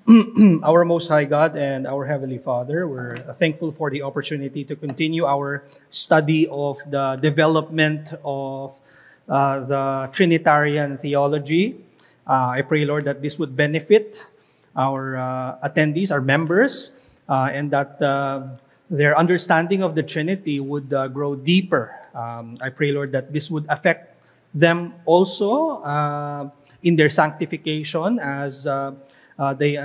Our Most High God and our Heavenly Father, we're thankful for the opportunity to continue our study of the development of the Trinitarian theology. I pray, Lord, that this would benefit our attendees, our members, and that their understanding of the Trinity would grow deeper. I pray, Lord, that this would affect them also in their sanctification as they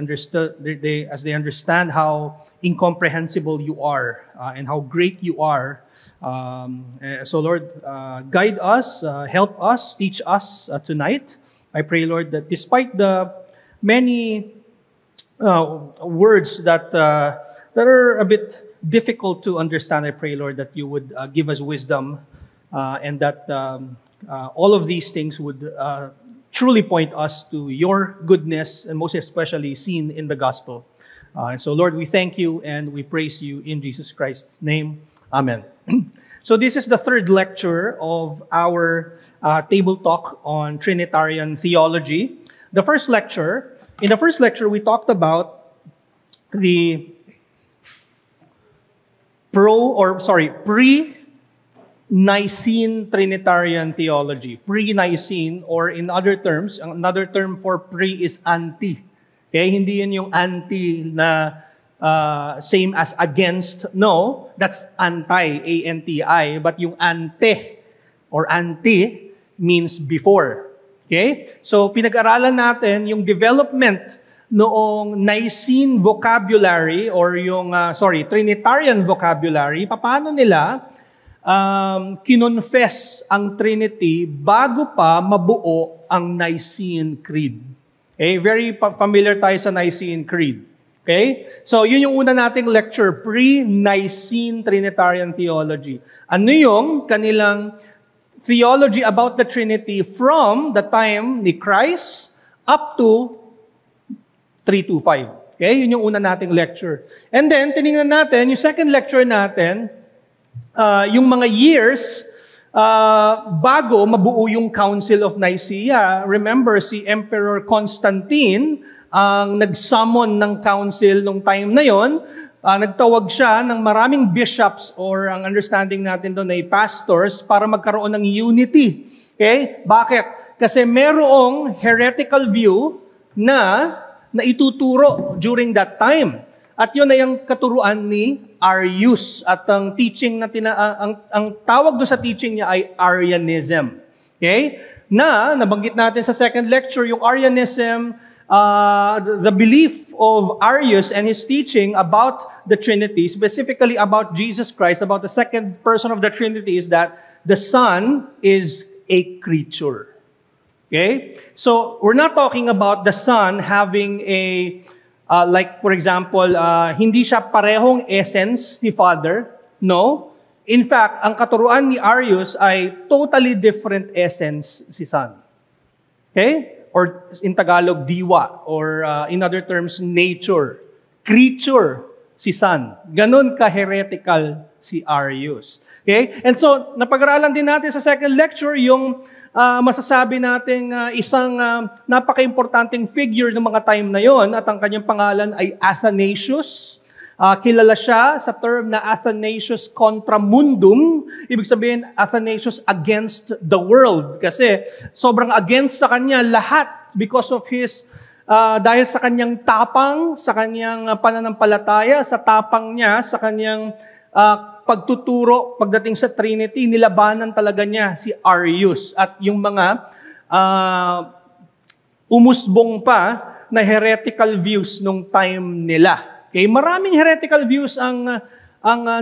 understand how incomprehensible you are and how great you are. So, Lord, guide us, help us, teach us tonight. I pray, Lord, that despite the many words that are a bit difficult to understand, I pray, Lord, that you would give us wisdom and that all of these things would truly point us to your goodness, and most especially seen in the gospel. And so, Lord, we thank you and we praise you in Jesus Christ's name. Amen. So this is the third lecture of our table talk on Trinitarian theology. In the first lecture, we talked about the pre-Nicene Trinitarian theology. Pre-Nicene, or in other terms, another term for pre is anti. Okay, hindi yun yung anti na same as against. No, that's anti, A-N-T-I. But yung ante or anti means before. Okay? So, pinag-aralan natin yung development noong Nicene vocabulary or yung, Trinitarian vocabulary. Paano nila kinonfess ang Trinity bago pa mabuo ang Nicene Creed. Okay? Very familiar tayo sa Nicene Creed. Okay? So, yun yung una nating lecture, pre-Nicene Trinitarian theology. Ano yung kanilang theology about the Trinity from the time ni Christ up to 325. Okay? Yun yung una nating lecture. And then, tinignan natin, yung second lecture natin, yung mga years bago mabuo yung Council of Nicaea. Remember, si Emperor Constantine ang nag-summon ng council nung time na yon. Nagtawag siya ng maraming bishops, or ang understanding natin doon ay pastors, para magkaroon ng unity. Okay? Bakit? Kasi merong heretical view na ituturo during that time. At yun ay ang katuruan ni Arius. At ang teaching na ang tawag do sa teaching niya ay Arianism. Okay? Nabanggit natin sa second lecture, yung Arianism, the belief of Arius and his teaching about the Trinity, specifically about Jesus Christ, about the second person of the Trinity, is that the Son is a creature. Okay? So, we're not talking about the Son having a like, for example, hindi siya parehong essence ni Father. No. In fact, ang katuruan ni Arius ay totally different essence si Son. Okay? Or in Tagalog, diwa. Or in other terms, nature. Creature si Son. Ganon ka-heretical si Arius. Okay? And so, napag-aralan din natin sa second lecture yung masasabi natin isang napaka-importanting figure ng mga time na yon, at ang kanyang pangalan ay Athanasius. Kilala siya sa term na Athanasius contra mundum. Ibig sabihin, Athanasius against the world. Kasi sobrang against sa kanya lahat because of his, dahil sa kanyang tapang, sa kanyang pananampalataya, sa tapang niya, sa kanyang pagtuturo pagdating sa Trinity, nilabanan talaga niya si Arius at yung mga umusbong pa na heretical views nung time nila. Okay, maraming heretical views ang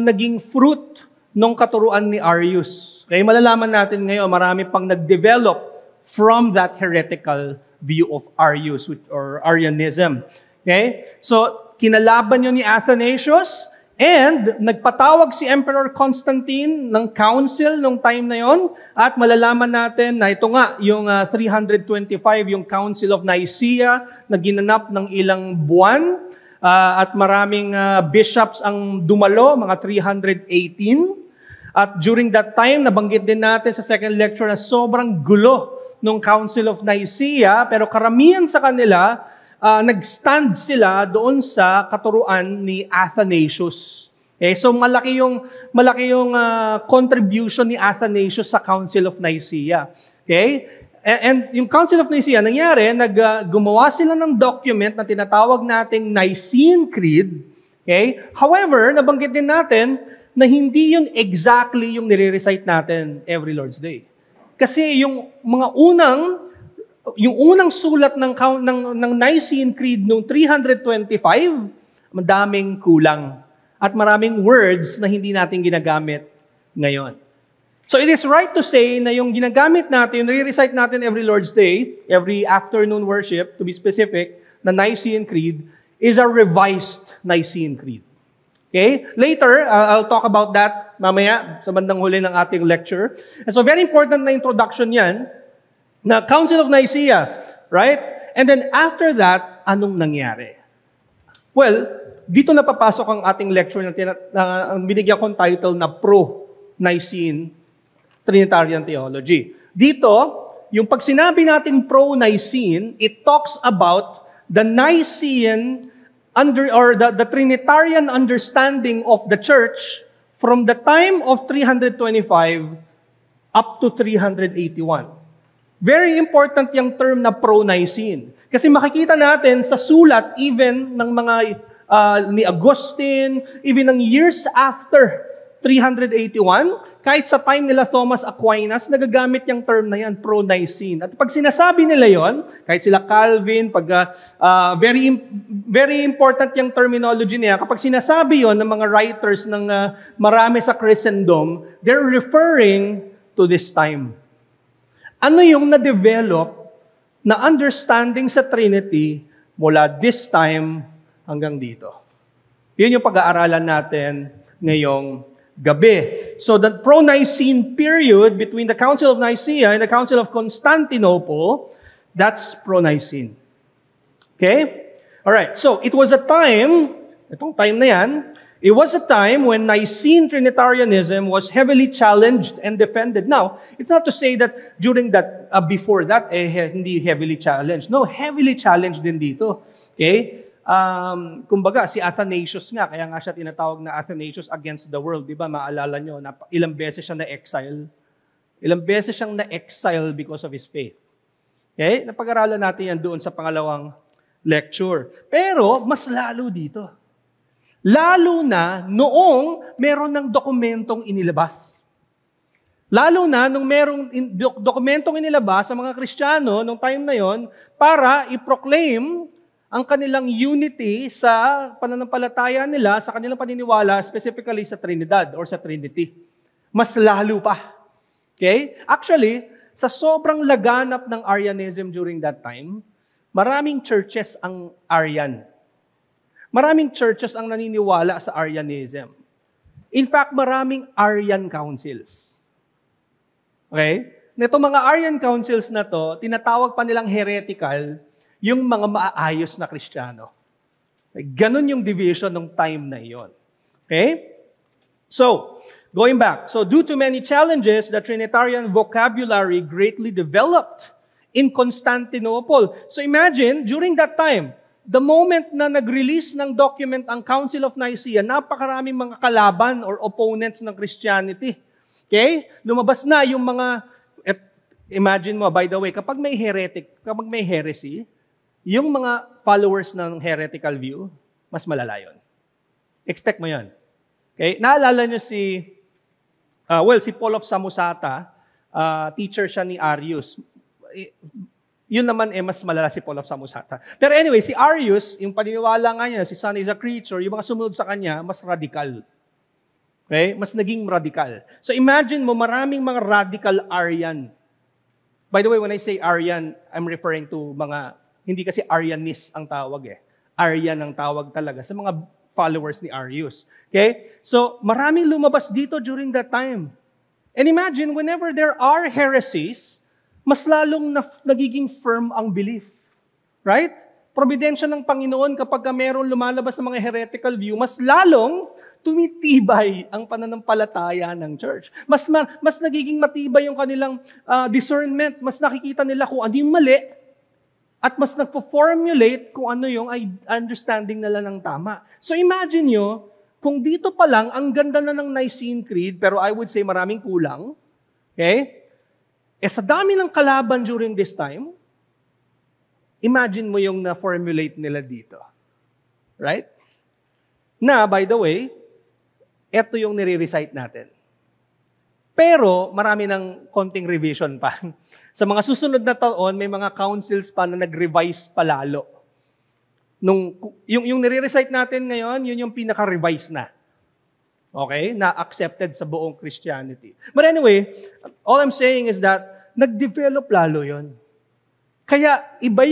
naging fruit nung katuruan ni Arius. Okay, malalaman natin ngayon, marami pang nag-develop from that heretical view of Arius or Arianism. Okay? So, kinalaban yun ni Athanasius. And nagpatawag si Emperor Constantine ng council nung time na yon, at malalaman natin na ito nga, yung 325, yung Council of Nicaea, na ginanap ng ilang buwan, at maraming bishops ang dumalo, mga 318. At during that time, nabanggit din natin sa second lecture na sobrang gulo nung Council of Nicaea, pero karamihan sa kanila nag-stand sila doon sa katuruan ni Athanasius. Okay? So malaki yung contribution ni Athanasius sa Council of Nicaea. Okay? And yung Council of Nicaea, nangyari, gumawa sila ng document na tinatawag nating Nicene Creed. Okay? However, nabanggit din natin na hindi yun exactly yung nire-recite natin every Lord's Day. Kasi yung unang sulat ng Nicene Creed noong 325, madaming kulang at maraming words na hindi natin ginagamit ngayon. So it is right to say na yung ginagamit natin, yung nire-recite natin every Lord's Day, every afternoon worship, to be specific, na Nicene Creed, is a revised Nicene Creed. Okay? Later, I'll talk about that mamaya sa bandang huli ng ating lecture. And so very important na introduction yan, na Council of Nicaea, right? And then after that, anong nangyari? Well, dito na papasok ang ating lecture na binigyan kong title na Pro-Nicene Trinitarian Theology. Dito, yung pag sinabi natin pro-Nicene, it talks about the Nicene the Trinitarian understanding of the church from the time of 325 up to 381. Very important yung term na pro-Nicene. Kasi makikita natin sa sulat even ng mga ni Augustine, even ng years after 381, kahit sa time nila Thomas Aquinas, nagagamit yung term na yan, pro-Nicene. At pag sinasabi nila yon, kahit sila Calvin, very important yung terminology niya, kapag sinasabi yon ng mga writers ng marami sa Christendom, they're referring to this time. Ano yung na-develop na understanding sa Trinity mula this time hanggang dito? Yun yung pag-aaralan natin ngayong gabi. So the pro-Nicene period between the Council of Nicaea and the Council of Constantinople, that's pro-Nicene. Okay? Alright, so it was a time, itong time na yan, it was a time when Nicene Trinitarianism was heavily challenged and defended. Now, it's not to say that during that, before that, hindi heavily challenged. No, heavily challenged din dito. Okay? Kumbaga, si Athanasius nga, kaya nga siya tinatawag na Athanasius against the world. Di ba? Maalala nyo, ilang beses siya na-exile. Ilang beses siyang na-exile because of his faith. Okay? Napag-aralan natin yan doon sa pangalawang lecture. Pero, mas lalo dito. Lalo na noong meron ng dokumentong inilabas. Lalo na nung merong dokumentong inilabas sa mga Kristiyano nung time na yon para i-proclaim ang kanilang unity sa pananampalataya nila, sa kanilang paniniwala, specifically sa Trinidad or sa Trinity. Mas lalo pa. Okay? Actually, sa sobrang laganap ng Arianism during that time, maraming churches ang Arian. Maraming churches ang naniniwala sa Arianism. In fact, maraming Arian councils. Okay? Nito mga Arian councils na to, tinatawag pa nilang heretical yung mga maayos na Kristiyano. Ganon yung division ng time na iyon. Okay? So, going back. So, due to many challenges, the Trinitarian vocabulary greatly developed in Constantinople. So, imagine, during that time, the moment na nag-release ng document ang Council of Nicaea, napakaraming mga kalaban or opponents ng Christianity. Okay? Lumabas na yung mga, imagine mo, by the way, kapag may heresy, yung mga followers ng heretical view, mas malala yun. Expect mo yun. Okay? Naalala nyo si Paul of Samosata, teacher siya ni Arius. Yun naman mas malala si Paul of Samosata. Pero anyway, si Arius, yung paniniwala nga niya, si Son is a creature, yung mga sumunod sa kanya, mas radical. Okay? Mas naging radical. So imagine mo, maraming mga radical Arian. By the way, when I say Arian, I'm referring to mga hindi kasi Arianist ang tawag Arian ang tawag talaga sa mga followers ni Arius. Okay? So, maraming lumabas dito during that time. And imagine, whenever there are heresies, mas lalong nagiging firm ang belief. Right? Providensya ng Panginoon kapag meron lumalabas sa mga heretical view, mas lalong tumitibay ang pananampalataya ng church. Mas nagiging matibay yung kanilang discernment. Mas nakikita nila kung ano yung mali, At mas nagpo-formulate kung ano yung understanding nila ng tama. So imagine nyo, kung dito pa lang, ang ganda na ng Nicene Creed, pero I would say maraming kulang, okay? Sa dami ng kalaban during this time, imagine mo yung na-formulate nila dito. Right? Na, by the way, ito yung nire-recite natin. Pero, marami ng konting revision pa. Sa mga susunod na taon, may mga councils pa na nag-revise palalo. Yung nire-recite natin ngayon, yun yung pinaka-revise na. Okay? Na accepted sa buong Christianity. But anyway, all I'm saying is that, nag-develop lalo yun. Kaya, iba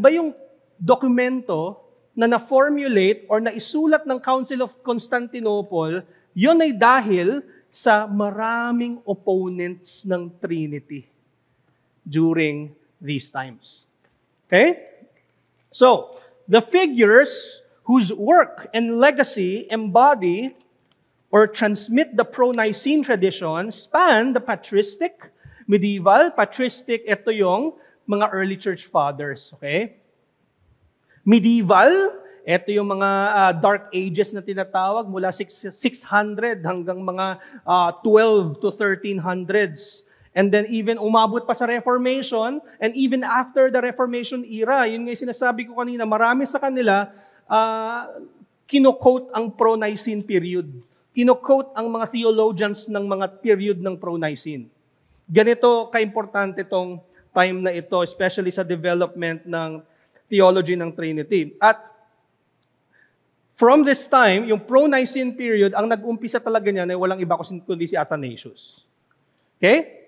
yung dokumento na na-formulate or na-isulat ng Council of Constantinople, yun ay dahil sa maraming opponents ng Trinity during these times. Okay? So, the figures whose work and legacy embody or transmit the pro-Nicene tradition span the patristic, medieval, patristic, ito yung mga early church fathers. Okay? Medieval, ito yung mga dark ages na tinatawag mula 600 hanggang mga 12 to 1300s. And then even umabot pa sa Reformation, and even after the Reformation era, yun nga yung sinasabi ko kanina, marami sa kanila kino-quote ang pro-Nicene period. Kino-quote ang mga theologians ng mga period ng pro-Nicene. Ganito kaimportante itong time na ito, especially sa development ng theology ng Trinity. At from this time, yung pro-Nicene period, ang nag-umpisa talaga niyan ay walang iba kundi si Athanasius. Okay?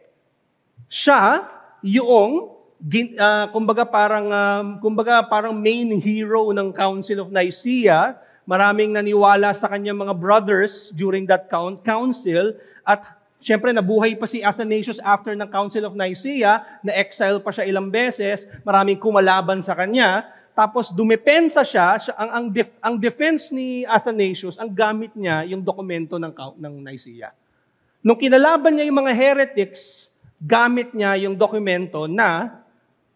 Siya, yung, kumbaga parang main hero ng Council of Nicaea. Maraming naniwala sa kanyang mga brothers during that council. At siyempre, nabuhay pa si Athanasius after ng Council of Nicaea, na-exile pa siya ilang beses, maraming kumalaban sa kanya, tapos dumepensa siya, ang defense ni Athanasius, ang gamit niya yung dokumento ng Nicaea. Nung kinalaban niya yung mga heretics, gamit niya yung dokumento na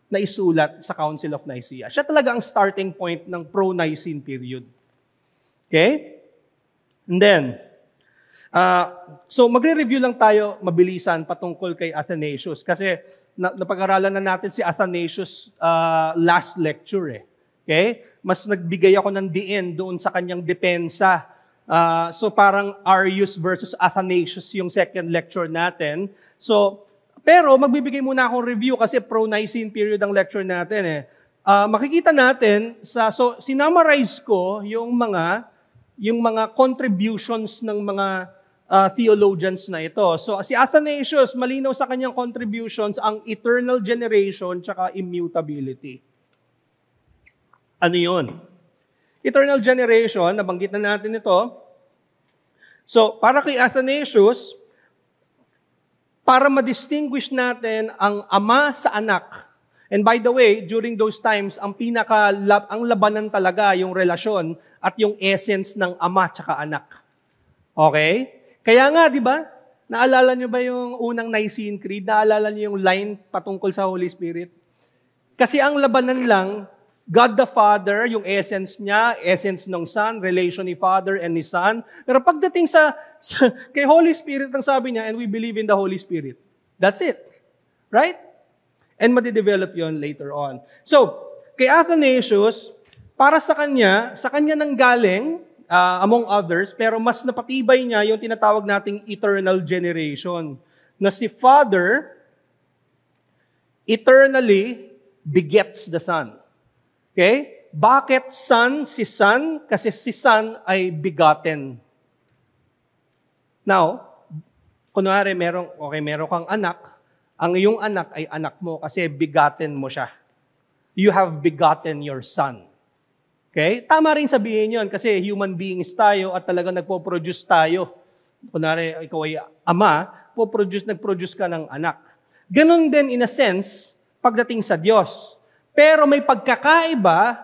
naisulat sa Council of Nicaea. Siya talaga ang starting point ng pro-Nicene period. Okay? And then, so magre-review lang tayo mabilisan patungkol kay Athanasius kasi napag-aralan na natin si Athanasius last lecture. Okay? Mas nagbigay ako ng diin doon sa kanyang depensa. So parang Arius versus Athanasius yung second lecture natin. So, pero magbibigay muna akong review kasi pro-Nicene period ang lecture natin. Makikita natin, so sinummarize ko yung mga contributions ng mga theologians na ito. So, si Athanasius, malinaw sa kanyang contributions ang eternal generation tsaka immutability. Ano yun? Eternal generation, nabanggit na natin ito. So, para kay Athanasius, para ma-distinguish natin ang ama sa anak. And by the way, during those times, ang labanan talaga yung relasyon at yung essence ng ama tsaka anak. Okay? Kaya nga, di ba? Naalala niyo ba yung unang Nicene Creed? Naalala niyo yung line patungkol sa Holy Spirit? Kasi ang labanan lang, God the Father, yung essence niya, essence ng Son, relation ni Father and ni Son. Pero pagdating kay Holy Spirit, ang sabi niya, and we believe in the Holy Spirit. That's it. Right? And madidevelop yon later on. So, kay Athanasius, para sa kanya nang galing, among others, pero mas napatibay niya yung tinatawag nating eternal generation. Na si Father eternally begets the Son. Okay? Bakit Son? Si Son, kasi si Son ay begotten. Now, kunwari meron kang anak, ang iyong anak ay anak mo kasi begotten mo siya. You have begotten your son. Okay? Tama rin sabihin yun kasi human beings tayo at talagang nagpo-produce tayo. Kunwari, ikaw ay ama, nag-produce ka ng anak. Ganon din in a sense, pagdating sa Diyos. Pero may pagkakaiba,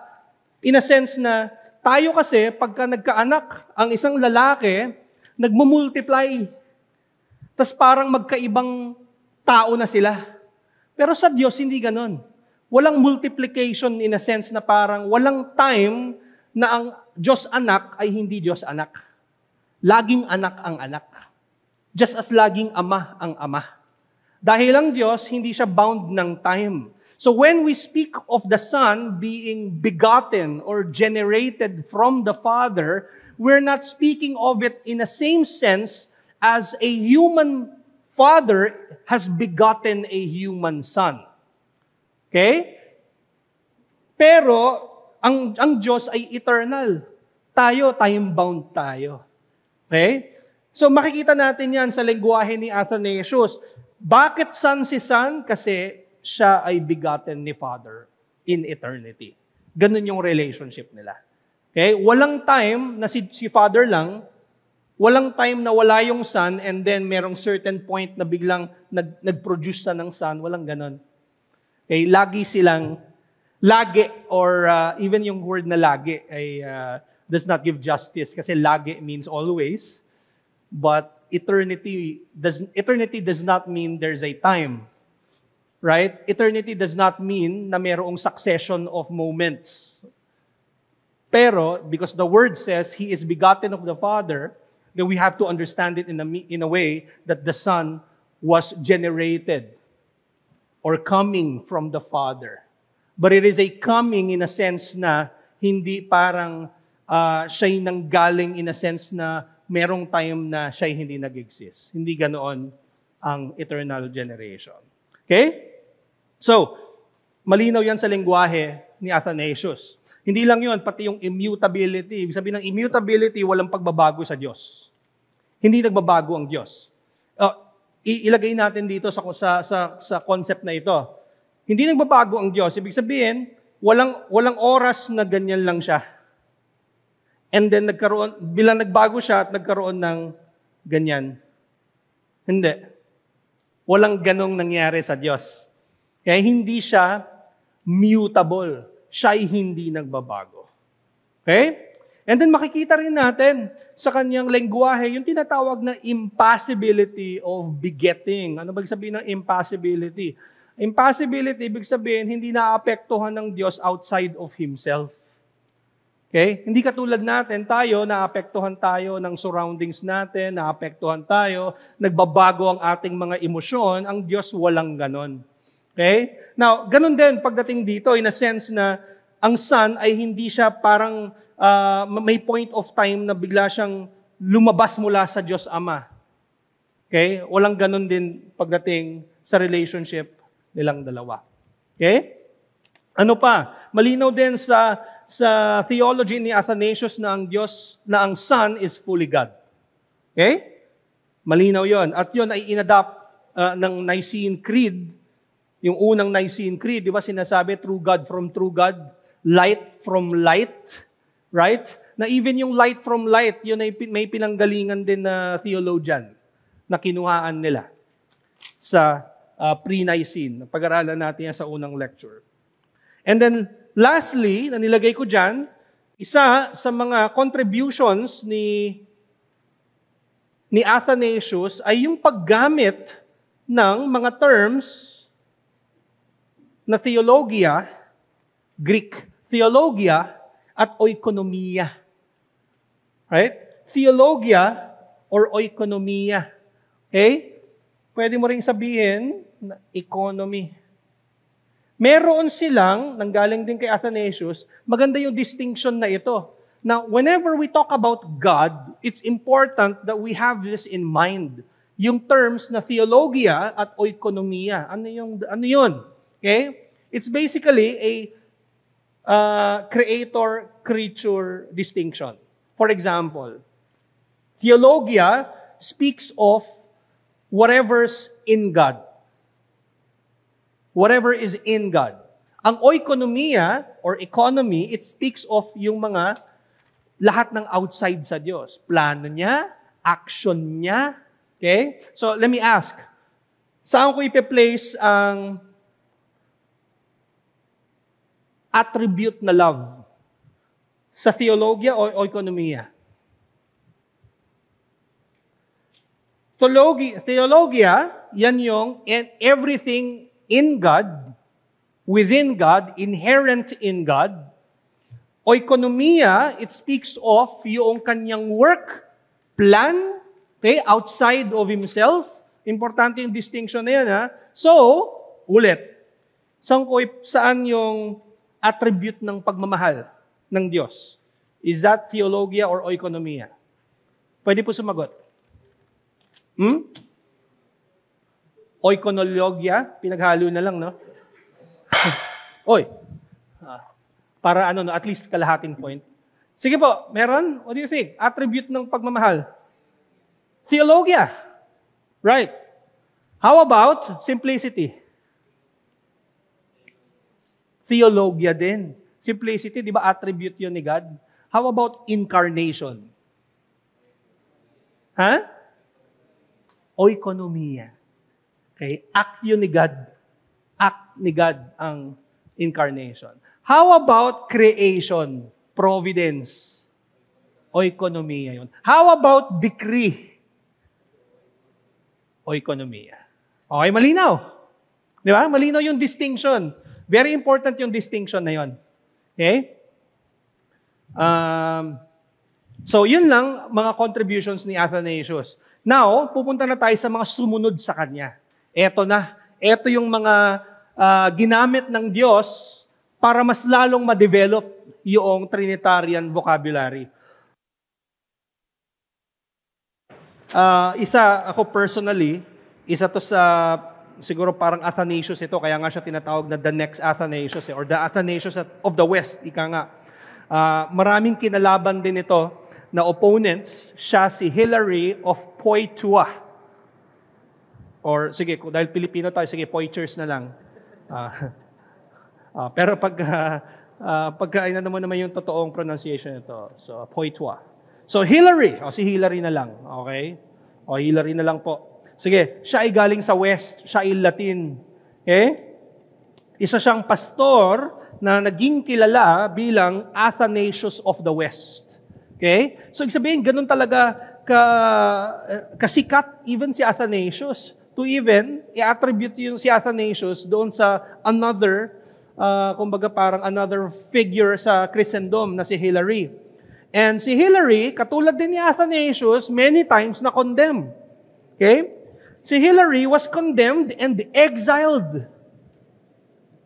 in a sense na tayo kasi, pagka nagkaanak, ang isang lalaki, nagmumultiply. Tas parang magkaibang tao na sila. Pero sa Diyos, hindi ganon. Walang multiplication in a sense na parang walang time na ang Diyos anak ay hindi Diyos anak. Laging anak ang anak. Just as laging ama ang ama. Dahil ang Diyos, hindi siya bound ng time. So when we speak of the Son being begotten or generated from the Father, we're not speaking of it in the same sense as a human father has begotten a human son. Okay? Pero, ang Diyos ay eternal. Tayo, time-bound tayo. Okay? So, makikita natin yan sa lengguwahe ni Athanasius. Bakit son si Son? Kasi siya ay begotten ni Father in eternity. Ganun yung relationship nila. Okay? Walang time na si Father lang, walang time na wala yung Son, and then merong certain point na biglang nag-produce sa ng Son. Walang ganun. Okay? Lagi, or even yung word na lagi ay does not give justice kasi lagi means always. But eternity does not mean there's a time. Right? Eternity does not mean na mayroong succession of moments. Pero, because the word says, He is begotten of the Father, then we have to understand it in a way that the Son was generated or coming from the Father. But it is a coming in a sense na hindi parang siya'y nanggaling in a sense na merong time na siya'y hindi nag-exist. Hindi ganoon ang eternal generation. Okay? So, malinaw yan sa lengguwahe ni Athanasius. Hindi lang yun, pati yung immutability. Ibig sabihin ng immutability, walang pagbabago sa Diyos. Hindi nagbabago ang Diyos. Ilagay natin dito sa concept na ito. Hindi nagbabago ang Diyos. Ibig sabihin, walang oras na ganyan lang siya. And then bilang nagbago siya at nagkaroon ng ganyan. Hindi. Walang ganong nangyari sa Diyos. Kaya hindi siya mutable. Siya ay hindi nagbabago. Okay? And then makikita rin natin sa kanyang lengguwahe yung tinatawag na impossibility of begetting. Ano ba sabihin ng impossibility? Impossibility, ibig sabihin, hindi naapektuhan ng Diyos outside of Himself. Okay? Hindi katulad natin, naapektuhan tayo ng surroundings natin, naapektuhan tayo, nagbabago ang ating mga emosyon, ang Diyos walang ganon. Okay? Now, ganun din pagdating dito, in a sense na ang Son ay hindi siya parang may point of time na bigla siyang lumabas mula sa Diyos Ama. Okay? Walang ganun din pagdating sa relationship nilang dalawa. Okay? Ano pa? Malinaw din sa theology ni Athanasius na ang Son is fully God. Okay? Malinaw yon. At yon ay inadopt ng Nicene Creed. Yung unang Nicene Creed, di ba sinasabi, true God from true God, light from light, right? Na even yung light from light, yun ay may pinanggalingan din na theologian na kinuhaan nila sa pre-Nicene. Pag-aralan natin yan sa unang lecture. And then, lastly, na nilagay ko dyan, isa sa mga contributions ni Athanasius ay yung paggamit ng mga terms na theologia, Greek theologia, at oikonomia. Right? Theologia or oikonomia. Okay? Pwede mo ring sabihin na economy. Meron silang, nanggaling din kay Athanasius, maganda yung distinction na ito. Now, whenever we talk about God, it's important that we have this in mind. Yung terms na theologia at oikonomia. Ano yun? Okay? It's basically a creator-creature distinction. For example, theologia speaks of whatever's in God. Whatever is in God. Ang oikonomia or economy, it speaks of yung mga lahat ng outside sa Diyos. Plano niya, action niya. Okay? So, let me ask. Saan ko ipe-place ang attribute na love? Sa theologia o oikonomia? Theologia, yan yung everything in God within God, inherent in God. Oikonomia, it speaks of yung kanyang work, plan, okay, outside of himself. Importante yung distinction na yan, ha? So, ulit, saan yung attribute ng pagmamahal ng Diyos? Is that theologia or oikonomia? Pwede po sumagot. Oikonologia, pinaghalo na lang, no? Oy. Para at least kalahating point. Sige po, meron? What do you think? Attribute ng pagmamahal. Theologia. Right. How about simplicity? Theologia din. Simplicity, di ba attribute yun ni God? How about incarnation? Oikonomia. Okay? Act yun ni God. Act ni God ang incarnation. How about creation? Providence. Oikonomia yun. How about decree? Oikonomia. Okay, malinaw. Di ba? Malinaw yung distinction. Very important yung distinction na yun. Okay? So, yun lang mga contributions ni Athanasius. Now, pupunta na tayo sa mga sumunod sa kanya. Eto na. Eto yung mga ginamit ng Diyos para mas lalong ma-develop yung Trinitarian vocabulary. Ako personally, isa to sa, siguro parang Athanasius ito, kaya nga siya tinatawag na the next Athanasius, or the Athanasius of the West, ika nga. Maraming kinalaban din ito na opponents, siya si Hilary of Poitou. Or sige, dahil Pilipino tayo, sige, Poitiers na lang. Pero pagka naman yung totoong pronunciation nito. So, Poitou. So, Hilary. Si Hilary na lang. Okay? Hilary na lang po. Sige, siya ay galing sa West. Siya ay Latin. Okay? Isa siyang pastor na naging kilala bilang Athanasius of the West. Okay? So, ibig sabihin, ganun talaga kasikat even si Athanasius to even i-attribute yung si Athanasius doon sa another, kumbaga parang another figure sa Christendom na si Hilary. And si Hilary, katulad din ni Athanasius, many times na condemned. Okay? Si Hilary was condemned and exiled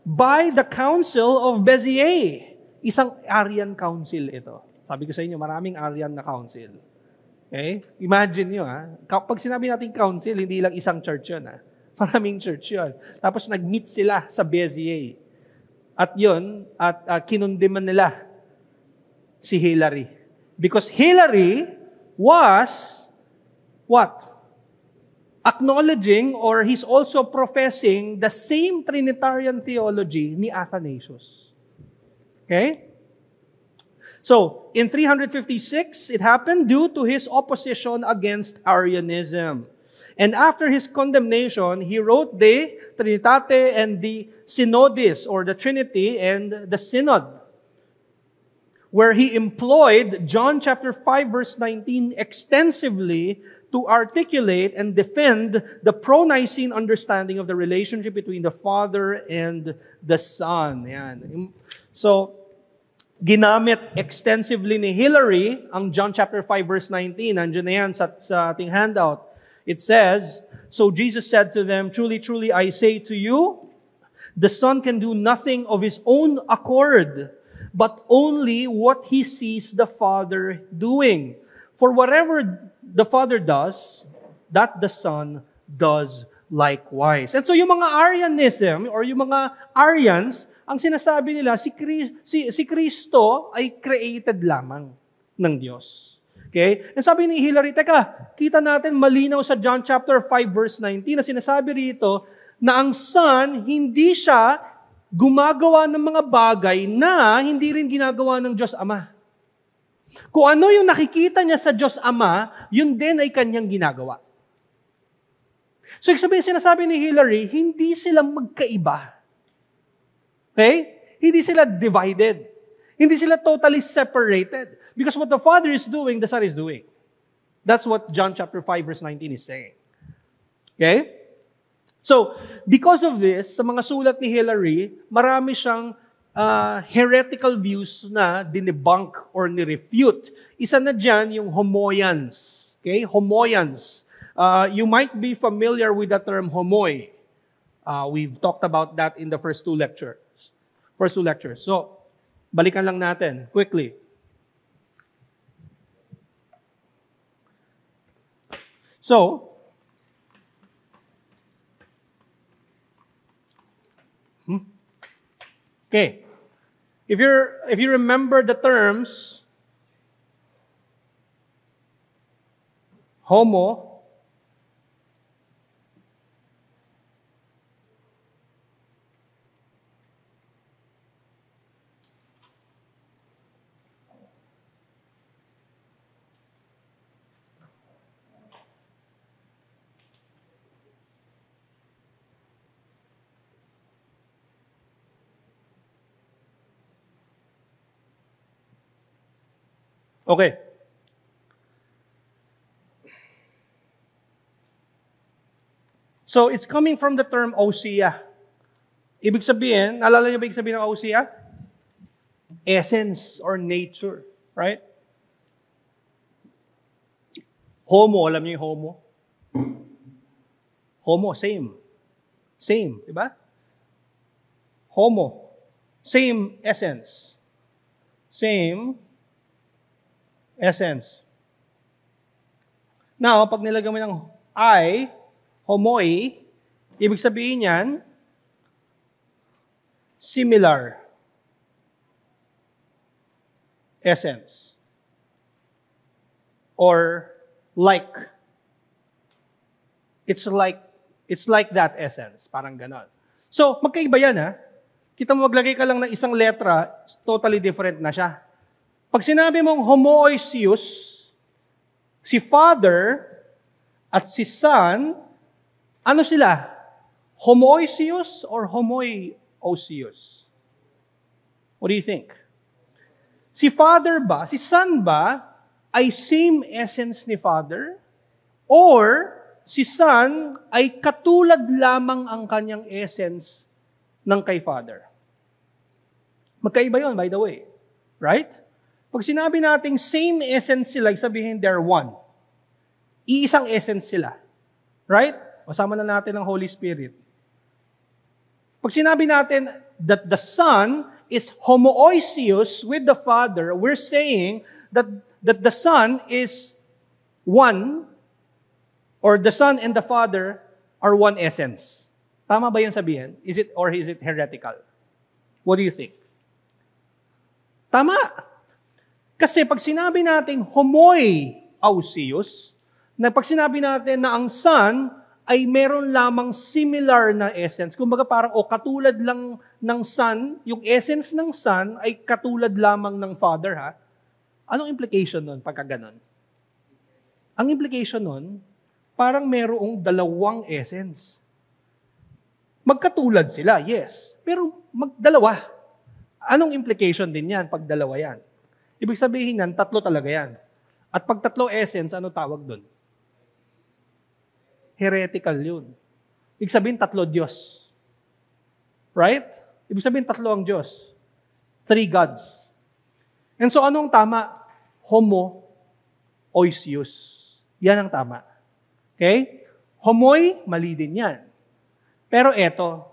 by the Council of Béziers. Isang Arian council ito. Sabi ko sa inyo, maraming Arian na council. Okay? Imagine nyo, Kapag sinabi natin council, hindi lang isang church yun, Maraming church yun. Tapos nag-meet sila sa Béziers. At yun, kinundiman nila si Hilary. Because Hilary was, what? Acknowledging, or he's also professing the same Trinitarian theology ni Athanasius. Okay? So, in 356, it happened due to his opposition against Arianism. And after his condemnation, he wrote the Trinitate and the Synodis, or the Trinity and the Synod, where he employed John chapter 5, verse 19 extensively to articulate and defend the pro-Nicene understanding of the relationship between the Father and the Son. Yan. So, ginamit extensively ni Hilary ang John chapter 5 verse 19. Nandiyan na yan sa ating handout. It says, "So Jesus said to them, 'Truly, truly, I say to you, the Son can do nothing of His own accord, but only what He sees the Father doing. For whatever the Father does, that the Son does likewise." And so yung mga Arianism, or yung mga Arians, ang sinasabi nila, si Kristo ay created lamang ng Diyos. Okay? And sabi ni Hilary, teka, kita natin malinaw sa John chapter 5 verse 19 na sinasabi rito na ang Son, hindi siya gumagawa ng mga bagay na hindi rin ginagawa ng Diyos Ama. Kung ano yung nakikita niya sa Diyos Ama, yun din ay kanyang ginagawa. So, sinasabi ni Hilary, hindi sila magkaiba. Okay? Hindi sila divided. Hindi sila totally separated. Because what the Father is doing, the Son is doing. That's what John chapter 5 verse 19 is saying. Okay? So, because of this, sa mga sulat ni Hilary, marami siyang heretical views na dinebunk or nirefute. Isa na dyan yung homoians. Okay? Homoians. You might be familiar with the term homoy. We've talked about that in the first two lectures. So, balikan lang natin quickly. So, okay. If you remember the terms homo, okay. So, it's coming from the term ousia. Ibig sabihin, naalala niyo ba ibig sabihin ng ousia? Essence or nature, right? Homo, alam niyo yung homo? Homo, same. Same, di ba? Homo, same essence. Same essence. Now, pag nilagay mo ng I, homoi, ibig sabihin yan, similar essence. Or like. It's like that essence. Parang ganon. So, magkaiba yan ha. Kita mo maglagay ka lang ng isang letra, totally different na siya. Pag sinabi mong homoousios, si Father at si Son, ano sila? Homoousios or homoiousios? What do you think? Si Father ba, si Son ba, ay same essence ni Father? Or si Son ay katulad lamang ang kanyang essence ng kay Father? Magkaiba yun, by the way. Right? Pag sinabi nating same essence sila, sabihin they're one. Iisang essence sila. Right? Masama na natin ang Holy Spirit. Pag sinabi natin that the Son is homoousios with the Father, we're saying that the Son is one, or the Son and the Father are one essence. Tama ba yun sabihin? Is it heretical? What do you think? Tama. Kasi pag sinabi natin homoiousios, na pag sinabi natin na ang Son ay meron lamang similar na essence. Kumbaga parang, katulad lang ng Son, yung essence ng Son ay katulad lamang ng Father, ha? Anong implication nun pagka ganon? Ang implication nun, parang merong dalawang essence. Magkatulad sila, yes. Pero magdalawa. Anong implication din yan pag dalawa yan? Ibig sabihin yan, tatlo talaga yan. At pag tatlo essence, ano tawag doon? Heretical yun. Ibig sabihin, tatlo Diyos. Right? Ibig sabihin, tatlo ang Diyos. 3 gods. And so, anong tama? Homoousios. Yan ang tama. Okay? Homoi, mali din yan. Pero eto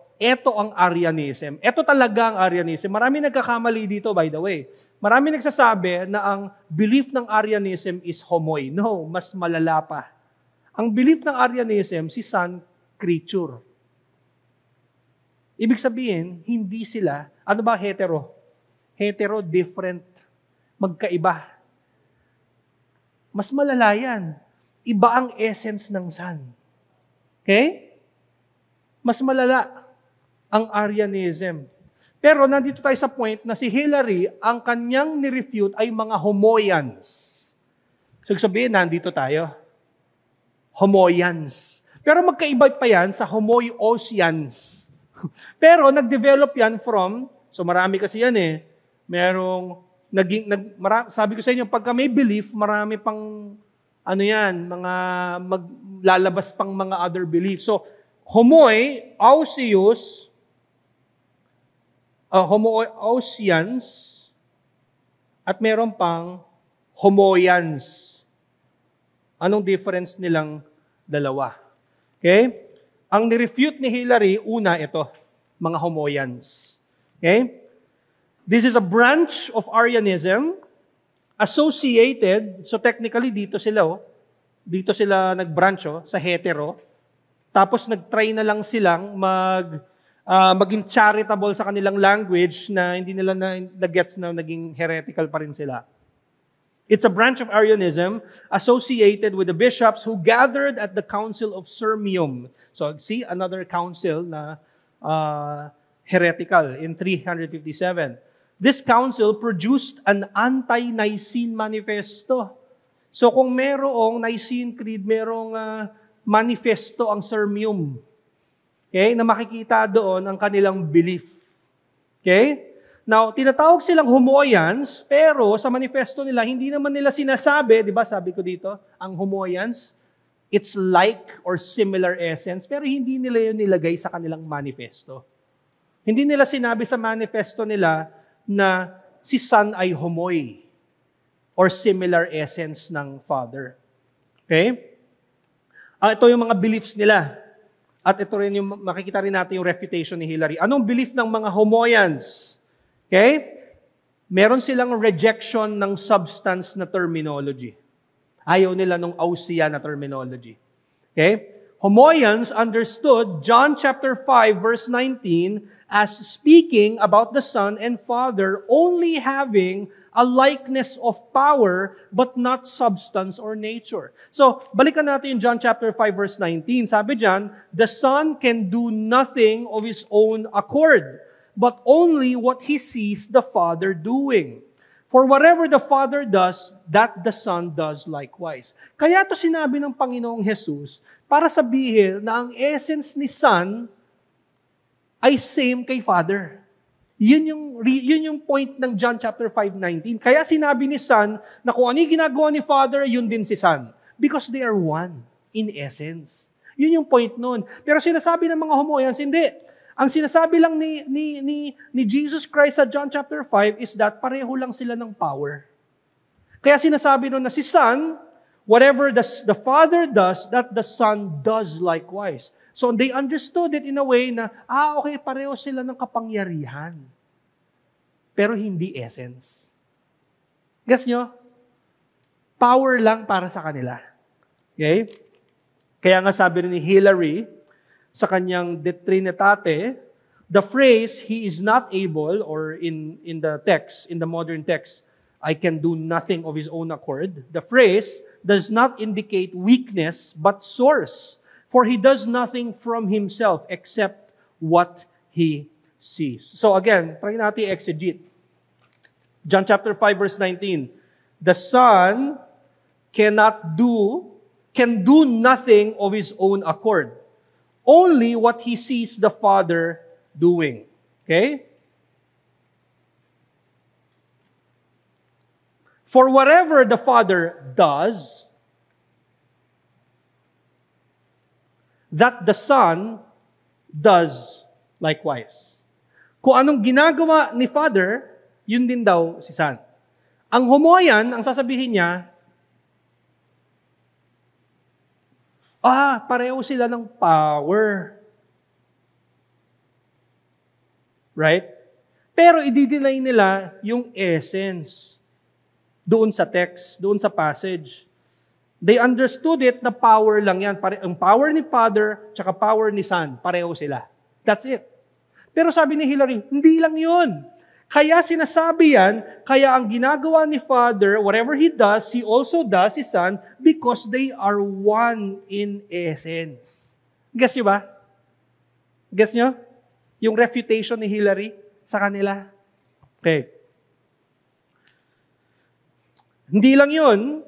ang Arianism. Eto talaga ang Arianism. Marami nagkakamali dito, by the way. Marami nagsasabi na ang belief ng Arianism is homoi. No, mas malala pa. Ang belief ng Arianism, si Son, creature. Ibig sabihin, hindi sila, ano ba hetero? Hetero, different, magkaiba. Mas malala yan. Iba ang essence ng Son. Okay? Mas malala ang Arianism. Pero nandito tayo sa point na si Hilary, ang kanyang nirefute ay mga homoians. So sabihin, nandito tayo. Homoians. Pero magkaiba pa yan sa homoiousians. Pero nag-develop yan from, so marami kasi yan eh, sabi ko sa inyo, pagka may belief, marami pang, maglalabas pang mga other beliefs. So, homoi, ousios, homoousians, at meron pang homoians. Anong difference nilang dalawa? Okay? Ang nirefute ni Hilary, una ito, mga homoians. Okay? This is a branch of Arianism associated, so technically dito sila nag-branch sa hetero, tapos nag-try na lang silang maging charitable sa kanilang language na hindi nila na-gets na naging heretical pa rin sila. It's a branch of Arianism associated with the bishops who gathered at the Council of Sirmium. So, see, another council na heretical in 357. This council produced an anti-Nicene manifesto. So, kung merong Nicene Creed, merong manifesto ang Sirmium. Okay? Na makikita doon ang kanilang belief. Okay? Now, tinatawag silang homoians, pero sa manifesto nila, hindi naman nila sinasabi, di ba, sabi ko dito, ang homoians, it's like or similar essence, pero hindi nila yun nilagay sa kanilang manifesto. Hindi nila sinabi sa manifesto nila na si Son ay homoi or similar essence ng Father. Okay? Ito yung mga beliefs nila. At ito rin yung, makikita rin natin yung refutation ni Hilary. Anong belief ng mga homoians? Okay? Meron silang rejection ng substance na terminology. Ayaw nila nung ousia na terminology. Okay? Homoians understood John chapter 5 verse 19 as speaking about the Son and Father only having a likeness of power but not substance or nature. So, balikan natin yung John chapter 5 verse 19. Sabi diyan, the Son can do nothing of His own accord, but only what He sees the Father doing. For whatever the Father does, that the Son does likewise. Kaya ito sinabi ng Panginoong Jesus para sabihin na ang essence ni Son ay same kay Father. Yun yung point ng John chapter 5:19. Kaya sinabi ni Son na kung ano yung ginagawa ni Father, yun din si Son. Because they are one in essence. Yun yung point nun. Pero sinasabi ng mga homoians, hindi. Ang sinasabi lang ni Jesus Christ sa John chapter 5 is that pareho lang sila ng power. Kaya sinasabi nun na si Son, whatever the Father does, that the Son does likewise. So they understood it in a way na, okay, pareho sila ng kapangyarihan. Pero hindi essence. Guess nyo? Power lang para sa kanila. Okay? Kaya nga sabi rin ni Hilary, sa kanyang De Trinitate, the phrase, he is not able, or in the text, in the modern text, I can do nothing of his own accord. The phrase does not indicate weakness, but source. For he does nothing from himself except what he sees. So again, try natin exegete. John chapter 5 verse 19. The Son can do nothing of his own accord. Only what he sees the Father doing. Okay? For whatever the Father does, that the Son does likewise. Kung anong ginagawa ni Father, yun din daw si Son. Ang homoian, ang sasabihin niya, pareho sila ng power. Right? Pero i-deny nila yung essence doon sa text, doon sa passage. They understood it na power lang yan. Ang power ni Father tsaka power ni Son, pareho sila. That's it. Pero sabi ni Hilary, hindi lang yun. Kaya sinasabi yan, kaya ang ginagawa ni Father, whatever He does, He also does His Son because they are one in essence. Guess nyo ba? Guess nyo? Yung refutation ni Hilary sa kanila. Okay. Hindi lang yun,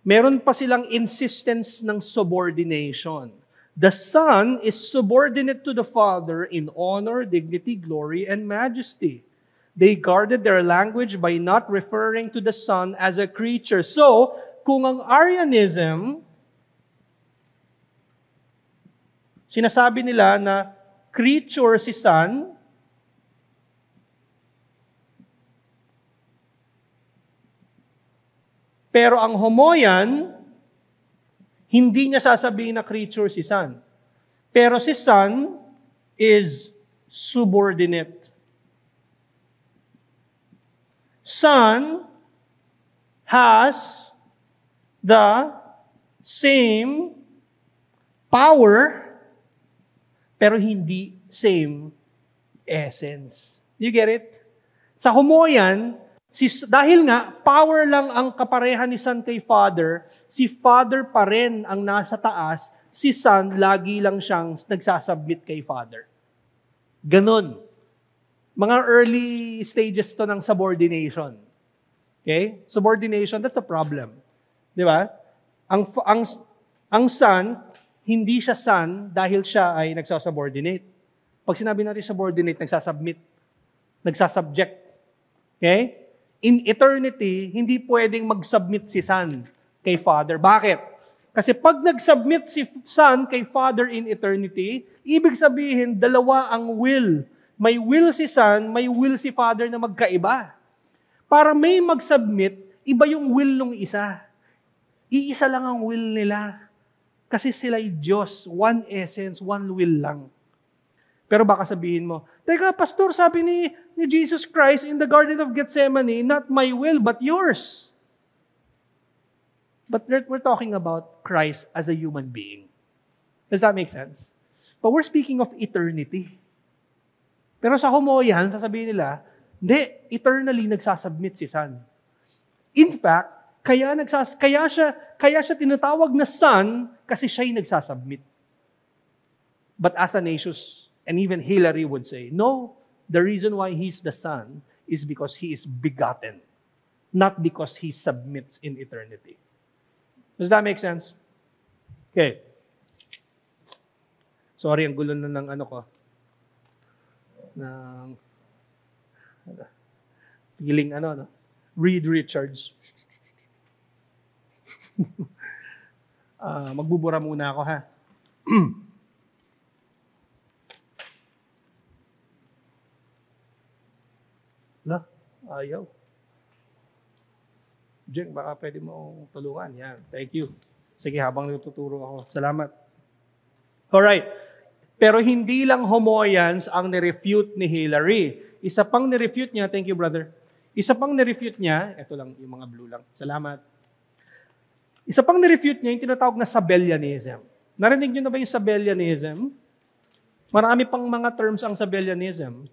meron pa silang insistence ng subordination. The Son is subordinate to the Father in honor, dignity, glory, and majesty. They guarded their language by not referring to the Son as a creature. So, kung ang Arianism Sinasabi nila na creature si Son, pero ang homoyan, hindi niya sasabihin na creature si Son. Pero si Son is subordinate. Son has the same power, pero hindi same essence. You get it? Sa homoyan, dahil nga, power lang ang kaparehan ni Son kay Father, si Father pa rin ang nasa taas, si Son, lagi lang siyang nagsasubmit kay Father. Ganon. Mga early stages to ng subordination. Okay? Subordination, that's a problem. Di ba? Ang Son, hindi siya Son dahil siya ay nagsasubordinate. Pag sinabi natin subordinate, nagsasubmit, nagsasubject. Okay? In eternity, hindi pwedeng mag-submit si Son kay Father. Bakit? Kasi pag nag-submit si Son kay Father in eternity, ibig sabihin, dalawa ang will. May will si Son, may will si Father na magkaiba. Para may mag-submit, iba yung will nung isa. Iisa lang ang will nila. Kasi sila'y Diyos, one essence, one will lang. Pero baka sabihin mo, teka, Pastor, sabi ni Jesus Christ in the Garden of Gethsemane, not my will, but yours. But we're talking about Christ as a human being. Does that make sense? But we're speaking of eternity. Pero sa homoyan, sasabihin nila, hindi, eternally nagsasubmit si Son. In fact, kaya siya tinatawag na Son kasi siya'y nagsasubmit. But Athanasius and even Hilary would say, no, the reason why he's the Son is because he is begotten, not because he submits in eternity. Does that make sense? Okay. Sorry, ang gulo na ng ano ko. Ng feeling no? Reed Richards. Magbubura muna ako, ha? Ayaw. Jeng, baka pwede mo tulungan. Yan. Thank you. Sige, habang natuturo ako. Salamat. Alright. Pero hindi lang homoyans ang nirefute ni Hilary. Isa pang nirefute niya, thank you brother. Isa pang nirefute niya, ito lang, yung mga blue lang. Salamat. Isa pang nirefute niya, yung tinatawag na Sabellianism. Narinig niyo na ba yung Sabellianism? Marami pang mga terms ang Sabellianism.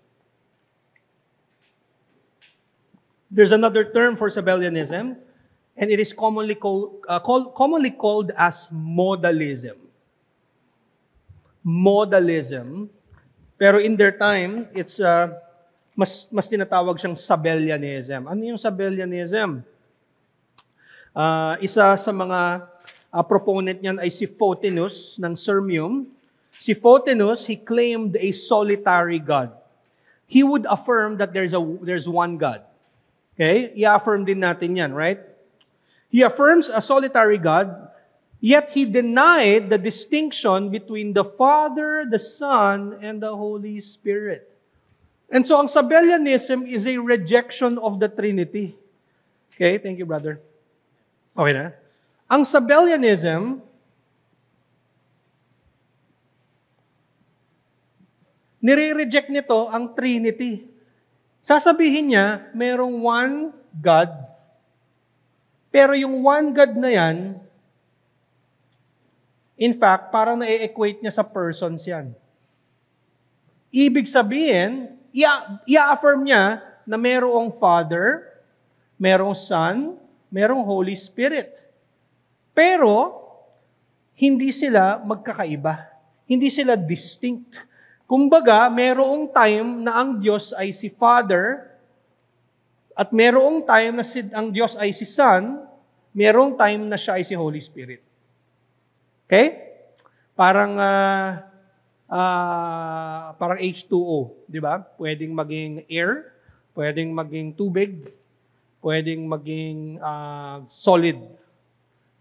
There's another term for Sabellianism, and it is commonly called as modalism. Modalism, pero in their time, it's mas tinatawag siyang Sabellianism. Ano yung Sabellianism? Isa sa mga proponent niyan ay si Photinus ng Sirmium. Si Photinus, he claimed a solitary God. He would affirm that there's one God. Okay? I-affirm din natin yan, right? He affirms a solitary God, yet he denied the distinction between the Father, the Son, and the Holy Spirit. And so ang Sabellianism is a rejection of the Trinity. Okay? Thank you, brother. Okay na? Ang Sabellianism, nire-reject nito ang Trinity. Sasabihin niya, merong one God, pero yung one God na yan, in fact, parang na-equate niya sa persons yan. Ibig sabihin, i-affirm niya na merong Father, merong Son, merong Holy Spirit. Pero, hindi sila magkakaiba. Hindi sila distinct. Kumbaga, merong time na ang Diyos ay si Father, at merong time na ang Diyos ay si Son, merong time na siya ay si Holy Spirit. Okay? Parang H2O, di ba? Pwedeng maging air, pwedeng maging tubig, pwedeng maging solid.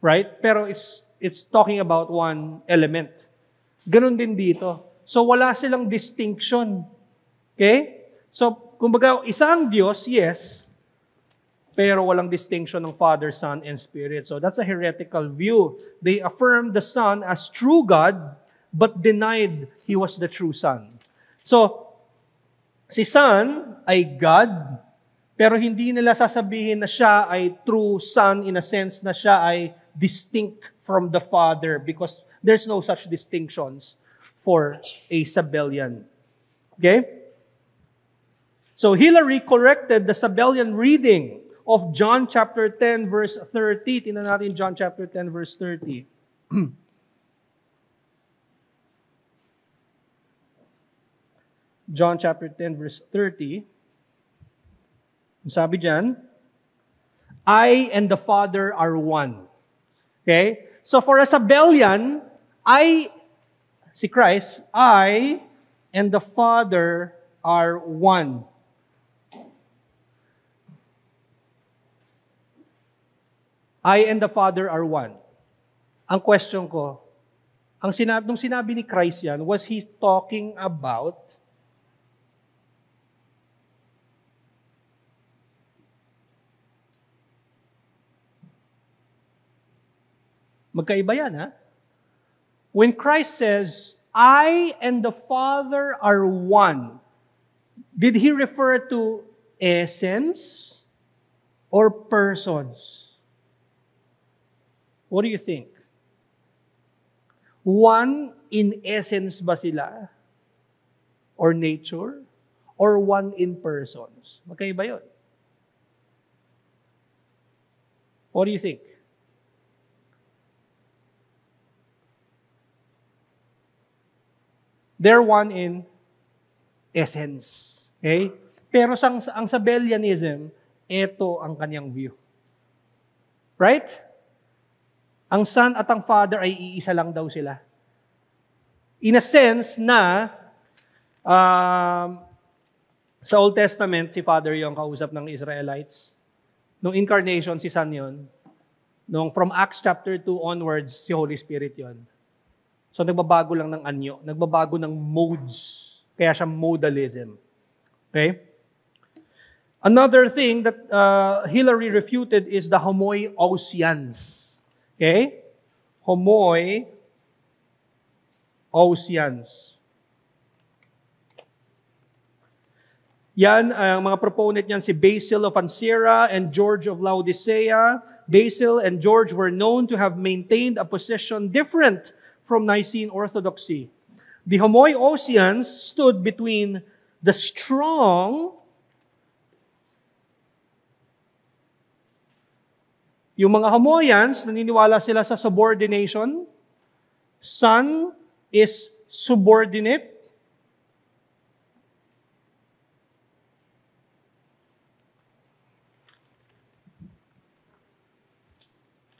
Right? Pero it's talking about one element. Ganon din dito. So, wala silang distinction. Okay? So, kumbaga, isang Diyos, yes, pero walang distinction ng Father, Son, and Spirit. So, that's a heretical view. They affirmed the Son as true God, but denied He was the true Son. So, si Son ay God, pero hindi nila sasabihin na siya ay true Son in a sense na siya ay distinct from the Father because there's no such distinctions for a Sabellian. Okay? So Hilary corrected the Sabellian reading of John chapter 10 verse 30. Tingnan natin John chapter 10 verse 30. John chapter 10 verse 30. Sabi diyan, I and the Father are one. Okay? So for a Sabellian, si Christ, I and the Father are one. I and the Father are one. Ang question ko, nung sinabi ni Christ yan, was He talking about magkaiba yan, ha? When Christ says, I and the Father are one, did He refer to essence or persons? What do you think? One in essence ba sila? Or nature? Or one in persons? Magkaiba yun. What do you think? They're one in essence. Okay? Pero ang Sabellianism, ito ang kanyang view. Right? Ang Son at ang Father ay iisa lang daw sila. In a sense na sa Old Testament, si Father yung kausap ng Israelites. Nung incarnation, si Son yun. Nung from Acts chapter 2 onwards, si Holy Spirit yun. So, nagbabago lang ng anyo. Nagbabago ng modes. Kaya siya modalism. Okay? Another thing that Hilary refuted is the homoiousians. Okay? Homoiousians. Yan, ang mga proponent niyan, si Basil of Ansira and George of Laodicea. Basil and George were known to have maintained a position different from Nicene Orthodoxy. The homoiousians stood between the strong, yung mga homoians, naniniwala sila sa subordination. Son is subordinate.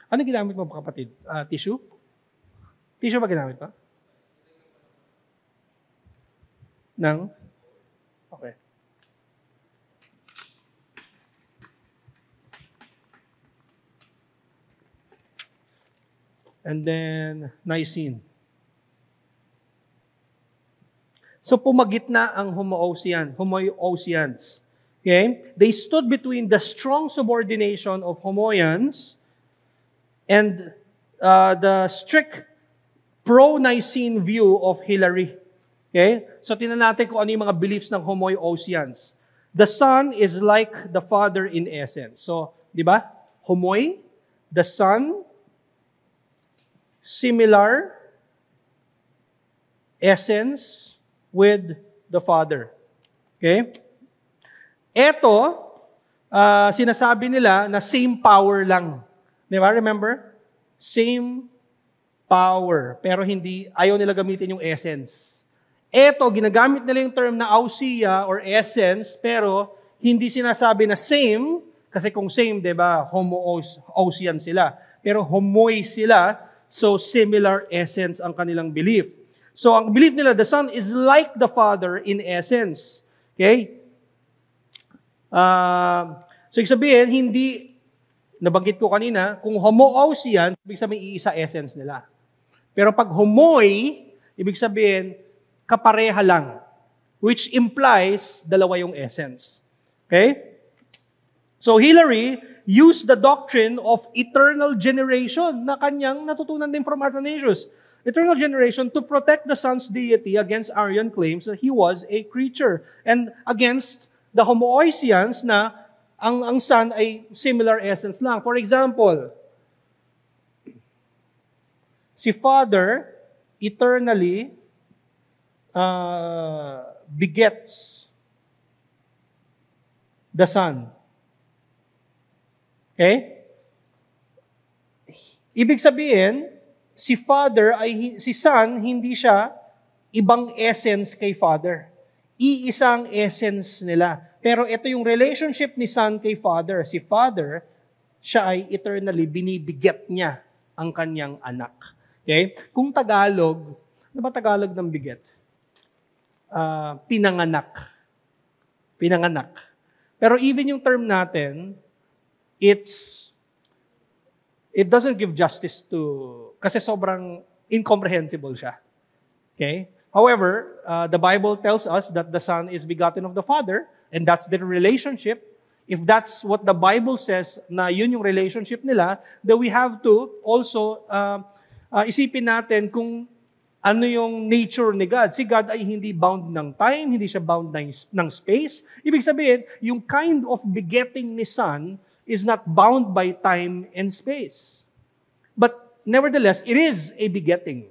Ano ginamit mo, kapatid? Tissue? Tissue ba ginamit pa? Okay. And then, Nicene. So, pumagitna ang homoiousians. Okay? They stood between the strong subordination of homoians and the strict pro-Nicene view of Hilary. Okay? So, tingnan natin kung ano yung mga beliefs ng homoiousians. The Son is like the Father in essence. So, di ba? Homoi, the Son, similar essence with the Father. Okay? Ito, sinasabi nila na same power lang. Di ba? Remember? Same power. Pero ayaw nila gamitin yung essence. Ito, ginagamit nila yung term na ousia or essence, pero hindi sinasabi na same, kasi kung same, di ba, homoousian sila. Pero homoi sila, so similar essence ang kanilang belief. So ang belief nila, the Son is like the Father in essence. Okay? So ibig sabihin, hindi, nabanggit ko kanina, kung homoousian, ibig sabihin iisa essence nila. Pero pag homoi, Ibig sabihin, kapareha lang. Which implies, dalawa yung essence. Okay? So Hilary used the doctrine of eternal generation na kanyang natutunan din from Athanasius. Eternal generation to protect the Son's deity against Arian claims that he was a creature. And against the Homoousians na ang Son ay similar essence lang. For example, si Father eternally begets the Son. Okay? Ibig sabihin, si Son, hindi siya ibang essence kay Father. Iisang essence nila. Pero ito yung relationship ni Son kay Father. Si Father, siya ay eternally binibiget niya ang kanyang anak. Okay? Kung Tagalog, ano ba Tagalog ng biget? Pinanganak. Pinanganak. Pero even yung term natin, it doesn't give justice to, kasi sobrang incomprehensible siya. Okay? However, the Bible tells us that the Son is begotten of the Father, and that's their relationship. If that's what the Bible says, na yun yung relationship nila, then we have to also isipin natin kung ano yung nature ni God. Si God ay hindi bound ng time, hindi siya bound ng space. Ibig sabihin, yung kind of begetting ni Son is not bound by time and space. But nevertheless, it is a begetting.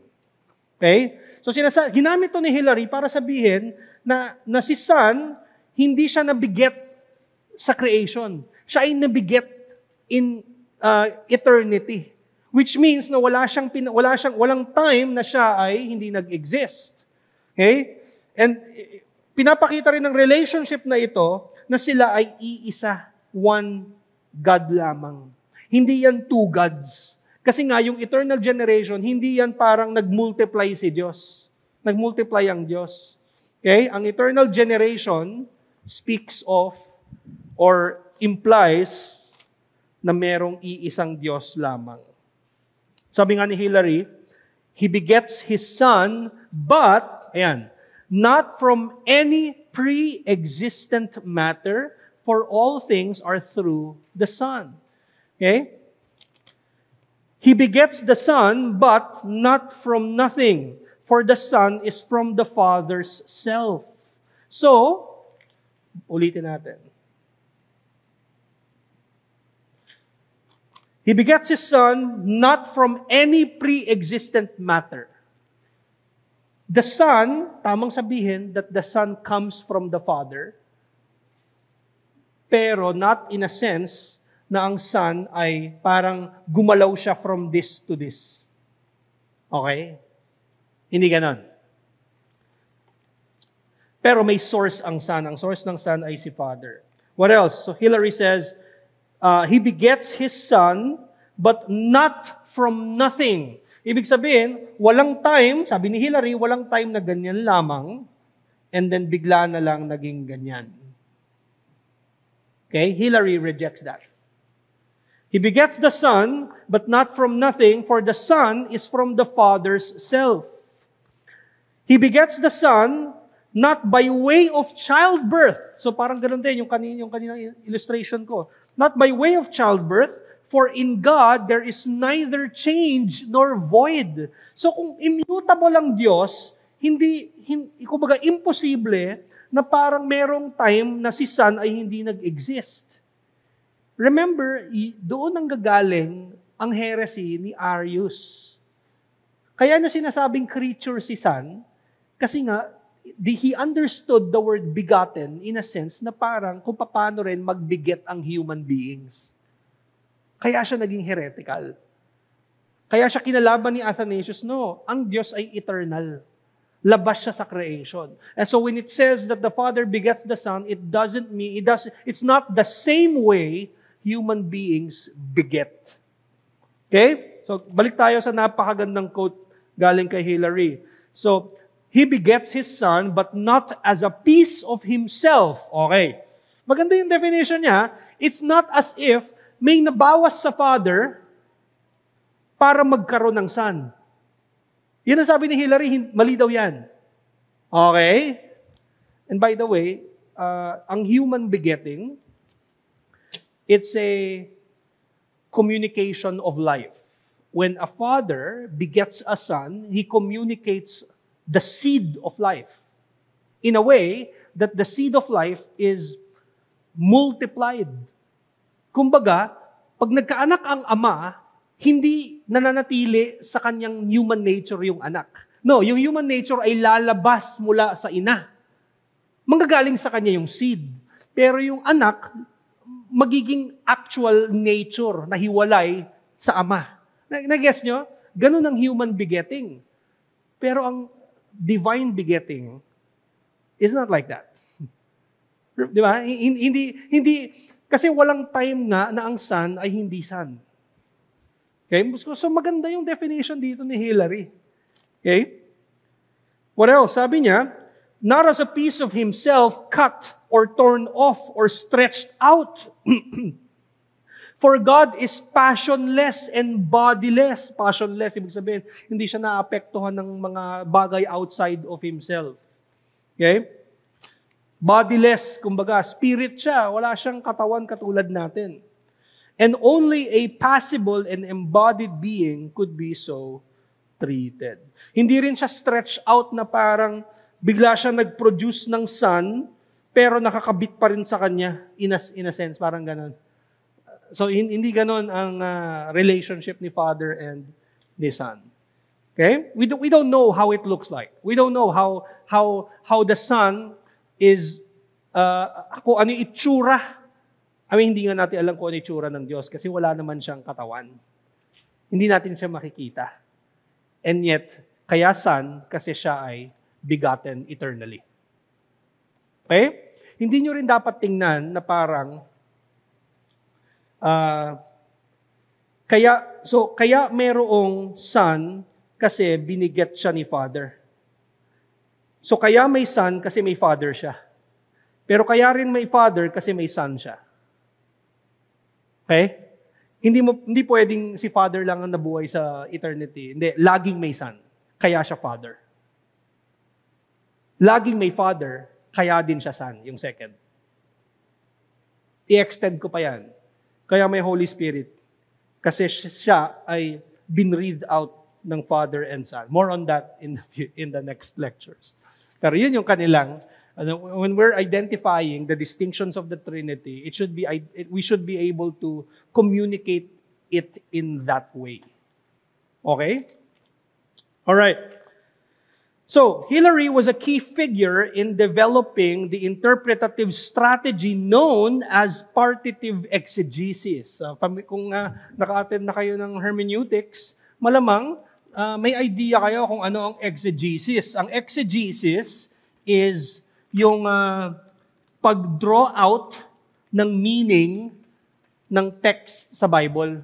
Okay? So ginamit to ni Hilary para sabihin na si Son, hindi siya nabiget sa creation. Siya ay nabiget in eternity. Which means na walang time na siya ay hindi nag-exist. Okay? And pinapakita rin ng relationship na ito na sila ay iisa, one God lamang. Hindi yan two gods. Kasi nga, yung eternal generation, hindi yan parang nag-multiply si Diyos. Nag-multiply ang Diyos. Okay? Ang eternal generation speaks of or implies na merong iisang Diyos lamang. Sabi nga ni Hilary, He begets His Son, but, not from any pre-existent matter, for all things are through the Son. Okay? He begets the Son, but not from nothing, for the Son is from the Father's self. So, ulitin natin. He begets His Son not from any pre-existent matter. The Son, tamang sabihin that the Son comes from the Father, pero not in a sense na ang Son ay parang gumalaw siya from this to this. Okay? Hindi ganon. Pero may source ang Son. Ang source ng Son ay si Father. What else? So Hilary says, He begets His Son, but not from nothing. Ibig sabihin, walang time, sabi ni Hilary, walang time na ganyan lamang, and then bigla na lang naging ganyan. Okay? Hilary rejects that. He begets the Son, but not from nothing, for the Son is from the Father's self. He begets the Son, not by way of childbirth. So parang ganun din yung kaninang illustration ko. Not by way of childbirth, for in God there is neither change nor void. So kung immutable ang Diyos, kumbaga imposible na parang merong time na si Son ay hindi nag-exist. Remember, doon ang gagaling ang heresy ni Arius. Kaya na sinasabing creature si Son, kasi nga, he understood the word begotten in a sense na parang kung paano rin magbiget ang human beings. Kaya siya naging heretical. Kaya siya kinalaban ni Athanasius, no, ang Diyos ay eternal. Labas siya sa creation. And so when it says that the Father begets the Son, it doesn't mean, it's not the same way human beings beget. Okay? So balik tayo sa napakagandang quote galing kay Hilary. So, He begets His Son, but not as a piece of Himself. Okay. Maganda yung definition niya. It's not as if may nabawas sa Father para magkaroon ng Son. Yun ang sabi ni Hillary, mali daw yan. Okay? And by the way, ang human begetting, it's a communication of life. When a father begets a son, he communicates the seed of life in a way that the seed of life is multiplied. Kumbaga, pag nagkaanak ang ama, hindi nananatili sa kanyang human nature yung anak. No, yung human nature ay lalabas mula sa ina. Manggagaling sa kanya yung seed. Pero yung anak, magiging actual nature na hiwalay sa ama. Nag-guess nyo? Ganun ang human begetting. Pero ang divine begetting is not like that. Di ba? Hindi, kasi walang time nga na ang son ay hindi son. Okay? So maganda yung definition dito ni Hillary. Okay? What else? Sabi niya, not as a piece of himself cut or torn off or stretched out. For God is passionless and bodiless. Passionless, ibig sabihin, hindi siya naapektuhan ng mga bagay outside of himself. Okay? Bodiless, kumbaga, spirit siya. Wala siyang katawan katulad natin. And only a passible and embodied being could be so treated. Hindi rin siya stretched out na parang bigla siya nag-produce ng son, pero nakakabit pa rin sa kanya, in a sense, parang ganon. So, hindi ganon ang relationship ni Father and ni Son. Okay? We don't know how it looks like. We don't know how the Son is, kung ano yung itsura. I mean, hindi nga natin alam kung ano yung itsura ng Diyos kasi wala naman siyang katawan. Hindi natin siya makikita. And yet, kaya Son, kasi siya ay begotten eternally. Okay? Hindi nyo rin dapat tingnan na parang kaya merong son kasi biniget siya ni Father. So kaya may son kasi may Father siya. Pero kaya rin may Father kasi may son siya. Okay? Hindi pwedeng si Father lang ang nabuhay sa eternity. Hindi, laging may son. Kaya siya Father. Laging may Father, kaya din siya Son, yung second. I-extend ko pa yan. Kaya may Holy Spirit. Kasi siya ay binreathed out ng Father and Son. More on that in the next lectures. Pero yun yung kanilang, when we're identifying the distinctions of the Trinity, we should be able to communicate it in that way. Okay? All right. So, Hillary was a key figure in developing the interpretative strategy known as partitive exegesis. Kung naka-attend na kayo ng hermeneutics, malamang may idea kayo kung ano ang exegesis. Ang exegesis is yung pag-draw out ng meaning ng text sa Bible.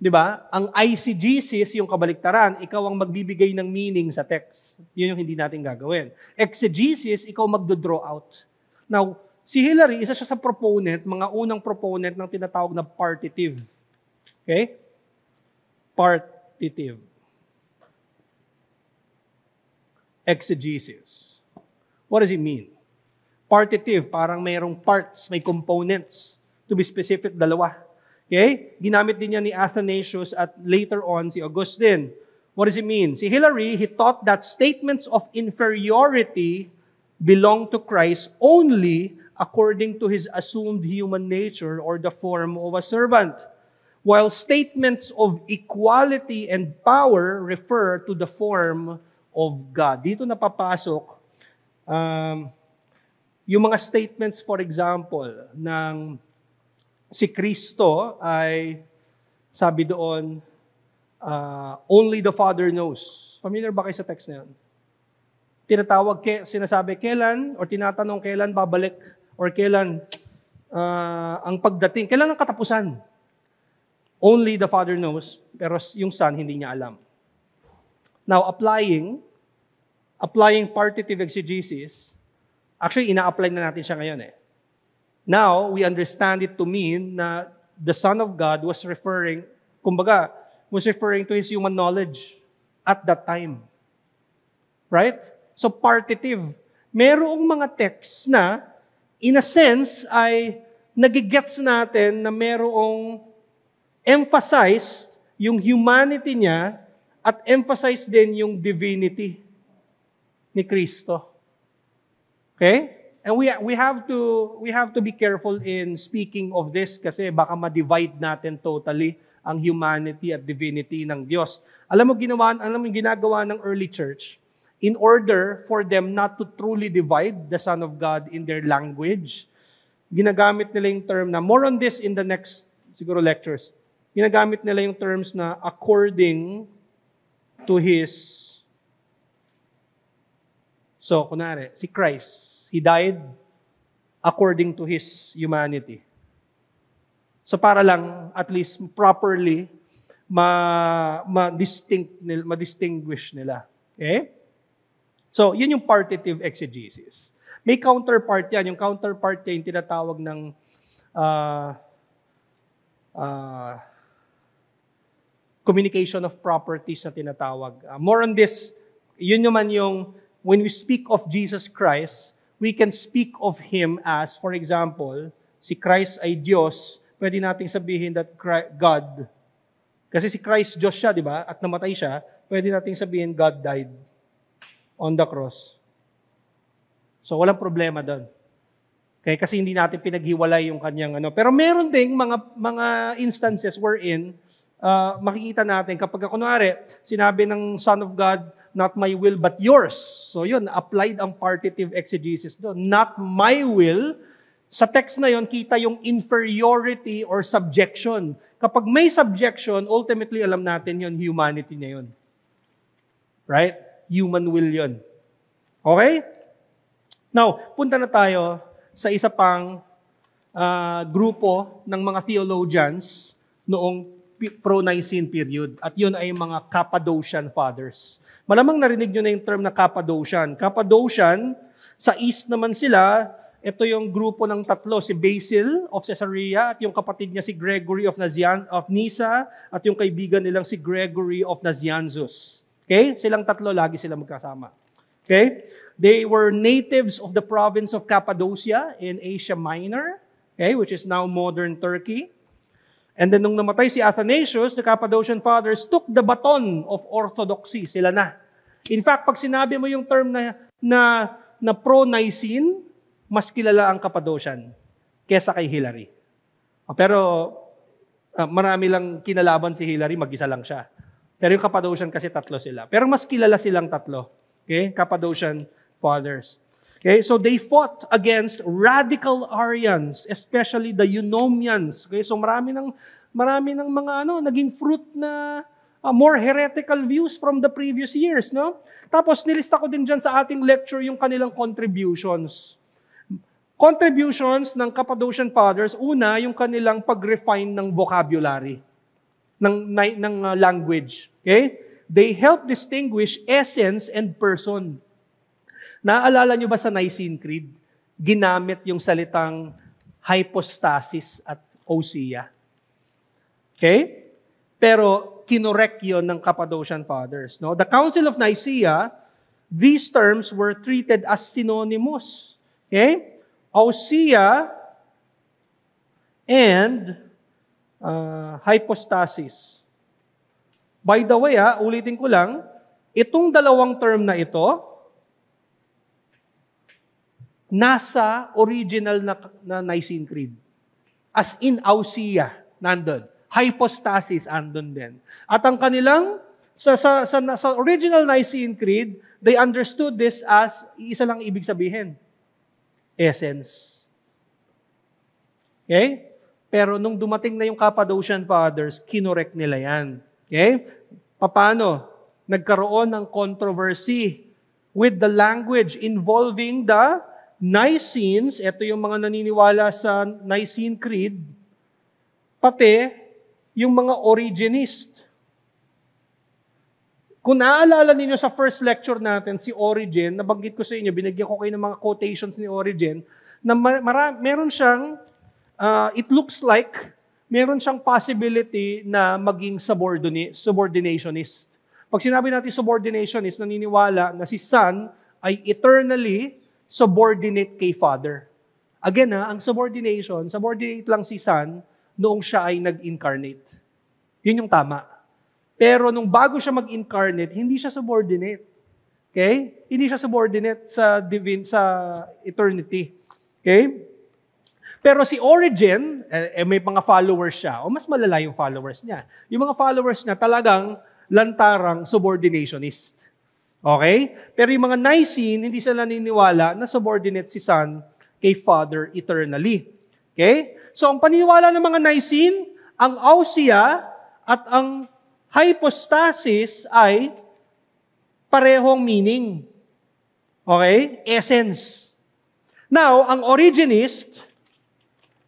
Di ba? Ang eisegesis, yung kabaliktaran, ikaw ang magbibigay ng meaning sa text. Yun yung hindi natin gagawin. Exegesis, ikaw magdo-draw out. Now, si Hillary, isa siya sa proponent, mga unang proponent ng tinatawag na partitive. Okay? Partitive. Exegesis. What does it mean? Partitive, parang mayroong parts, may components. To be specific, dalawa. Okay? Ginamit din niya ni Athanasius at later on si Augustine. What does it mean? Si Hillary, he taught that statements of inferiority belong to Christ only according to his assumed human nature or the form of a servant, while statements of equality and power refer to the form of God. Dito napapasok yung mga statements, for example, ng si Kristo ay, sabi doon, only the Father knows. Familiar ba kayo sa text na yun? Sinasabi kailan, or tinatanong kailan babalik, or kailan ang pagdating, kailan ang katapusan. Only the Father knows, pero yung Son hindi niya alam. Now, applying partitive exegesis, actually, ina-apply na natin siya ngayon . Now, we understand it to mean na the Son of God was referring to his human knowledge at that time. Right? So partitive. Merong mga texts na, in a sense, ay nagigets natin na merong emphasize yung humanity niya at emphasize din yung divinity ni Kristo. Okay? And we have to be careful in speaking of this kasi baka ma-divide natin totally ang humanity at divinity ng Diyos. Alam mo ginagawa ng early church in order for them not to truly divide the Son of God in their language. Ginagamit nila yung term na, more on this in the next siguro lectures. Ginagamit nila yung terms na according to His. So, kunwari, si Christ, He died according to His humanity. So, para lang, at least properly, ma-distinguish nila. Okay? So, yun yung partitive exegesis. May counterpart yan. Yung counterpart yan, yung tinatawag ng communication of properties na tinatawag. More on this, yun naman yung, when we speak of Jesus Christ, we can speak of Him as, for example, si Christ ay Diyos, pwede nating sabihin that God, kasi si Christ Diyos siya, di ba? At namatay siya, pwede nating sabihin God died on the cross. So, walang problema doon. Okay? Kasi hindi natin pinaghiwalay yung kanyang ano. Pero meron ding mga instances wherein makikita natin kapag kunwari, sinabi ng Son of God, not my will but yours. So yun, applied ang partitive exegesis doon. Not my will. Sa text na yun, kita yung inferiority or subjection. Kapag may subjection, ultimately alam natin yun, humanity niya yun. Right? Human will yun. Okay? Now, punta na tayo sa isa pang grupo ng mga theologians noong pro-Nicene period. At yun ay mga Cappadocian Fathers. Malamang narinig nyo na yung term na Cappadocian. Cappadocian, sa east naman sila, ito yung grupo ng tatlo, si Basil of Caesarea, at yung kapatid niya si Gregory of Nyssa, at yung kaibigan nilang si Gregory of Nazianzus. Okay? Silang tatlo, lagi sila magkasama. Okay? They were natives of the province of Cappadocia in Asia Minor, okay, which is now modern Turkey. And then nung namatay si Athanasius, the Cappadocian Fathers took the baton of orthodoxy. Sila na. In fact, pag sinabi mo yung term na pro-Nicene, mas kilala ang Cappadocian kesa kay Hilary. Pero marami lang kinalaban si Hilary, mag-isa lang siya. Pero yung Cappadocian kasi tatlo sila. Pero mas kilala silang tatlo. Okay? Cappadocian Fathers. Okay? So they fought against radical Arians, especially the Eunomians. Okay? So marami ng mga naging fruit na more heretical views from the previous years, no? Tapos nilista ko din dyan sa ating lecture yung kanilang contributions. Contributions ng Cappadocian Fathers, una, yung kanilang pag-refine ng vocabulary, ng language. Okay? They help distinguish essence and person. Naaalala nyo ba sa Nicene Creed, ginamit yung salitang hypostasis at ousia? Okay? Pero kinorek yon ng Cappadocian Fathers. No? The Council of Nicaea, these terms were treated as synonymous. Okay? Ousia and hypostasis. By the way, ulitin ko lang, itong dalawang term na ito, nasa original na Nicene Creed. As in ousia, nandun. Hypostasis, andun din. At ang kanilang, sa original Nicene Creed, they understood this as, isa lang ibig sabihin, essence. Okay? Pero nung dumating na yung Cappadocian Fathers, kinorek nila yan. Okay? Paano? Nagkaroon ng controversy with the language involving the Nicenes, ito yung mga naniniwala sa Nicene Creed, pati yung mga origenist. Kung naaalala ninyo sa first lecture natin, si Origen, nabanggit ko sa inyo, binigyan ko kayo ng mga quotations ni Origen, na meron siyang, it looks like, meron siyang possibility na maging subordinationist. Pag sinabi natin subordination is naniniwala na si Son ay eternally subordinate kay Father. Again ang subordination, subordinate lang si Son noong siya ay nag-incarnate. Yun yung tama. Pero nung bago siya mag-incarnate, hindi siya subordinate. Okay? Hindi siya subordinate sa eternity. Okay? Pero si Origen, may mga followers siya, o mas malala yung followers niya. Yung mga followers niya talagang lantarang subordinationist. Okay? Pero yung mga Nicene, hindi sila naniniwala na subordinate si Son kay Father eternally. Okay? So, ang paniniwala ng mga Nicene, ang ousia at ang hypostasis ay parehong meaning. Okay? Essence. Now, ang Origenist,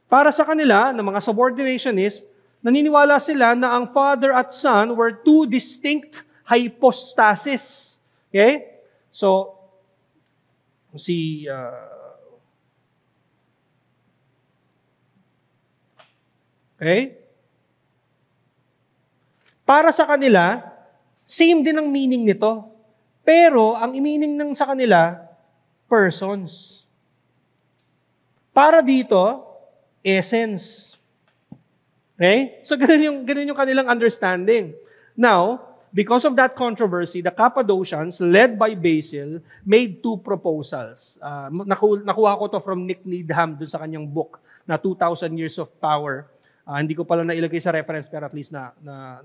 para sa kanila, ng mga subordinationist, naniniwala sila na ang Father at Son were two distinct hypostasis. Okay? So, okay? Para sa kanila, same din ang meaning nito. Pero, ang meaning ng sa kanila, persons. Para dito, essence. Okay? So, ganun yung kanilang understanding. Now, because of that controversy, the Cappadocians, led by Basil, made two proposals. Nakuha ko to from Nick Needham dun sa kanyang book na 2,000 Years of Power. Hindi ko pala nailagay sa reference, pero at least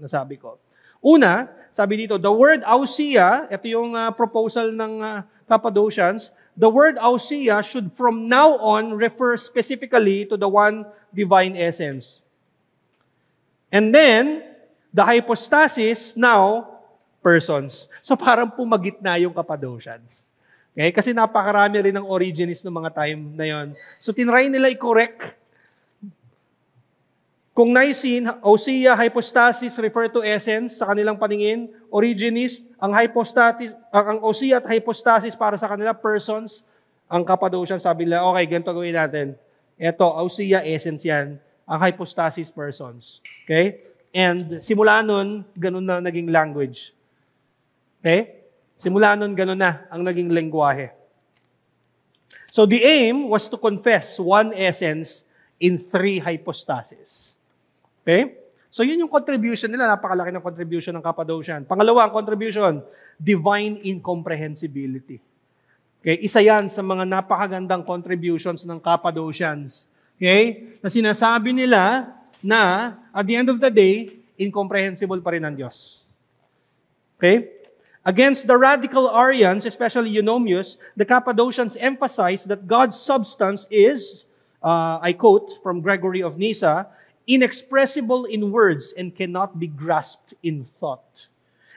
nasabi ko. Una, sabi dito, the word ousia, ito yung proposal ng Cappadocians, the word ousia should from now on refer specifically to the one divine essence. And then, the hypostasis, now, persons. So parang pumagitna yung Cappadocians. Okay? Kasi napakarami rin ng Origenist ng mga time na yon. So tinry nila i-correct. Kung Nicene, ousia, hypostasis refer to essence sa kanilang paningin, Origenist, ang ousia at hypostasis para sa kanila, persons. Ang Cappadocians, sabi nila, okay, ganito gawin natin. Ito, ousia, essence yan. Ang hypostasis, persons. Okay? And simula nun, ganun na naging language. Okay? Simula nun, ganun na ang naging lengguwahe. So the aim was to confess one essence in three hypostases. Okay? So yun yung contribution nila. Napakalaki ng contribution ng Cappadocian. Pangalawa, ang contribution, divine incomprehensibility. Okay? Isa yan sa mga napakagandang contributions ng Cappadocians. Okay? Na sinasabi nila na at the end of the day, incomprehensible pa rin ang Diyos. Okay? Against the radical Arians, especially Eunomius, the Cappadocians emphasize that God's substance is, I quote from Gregory of Nyssa, inexpressible in words and cannot be grasped in thought.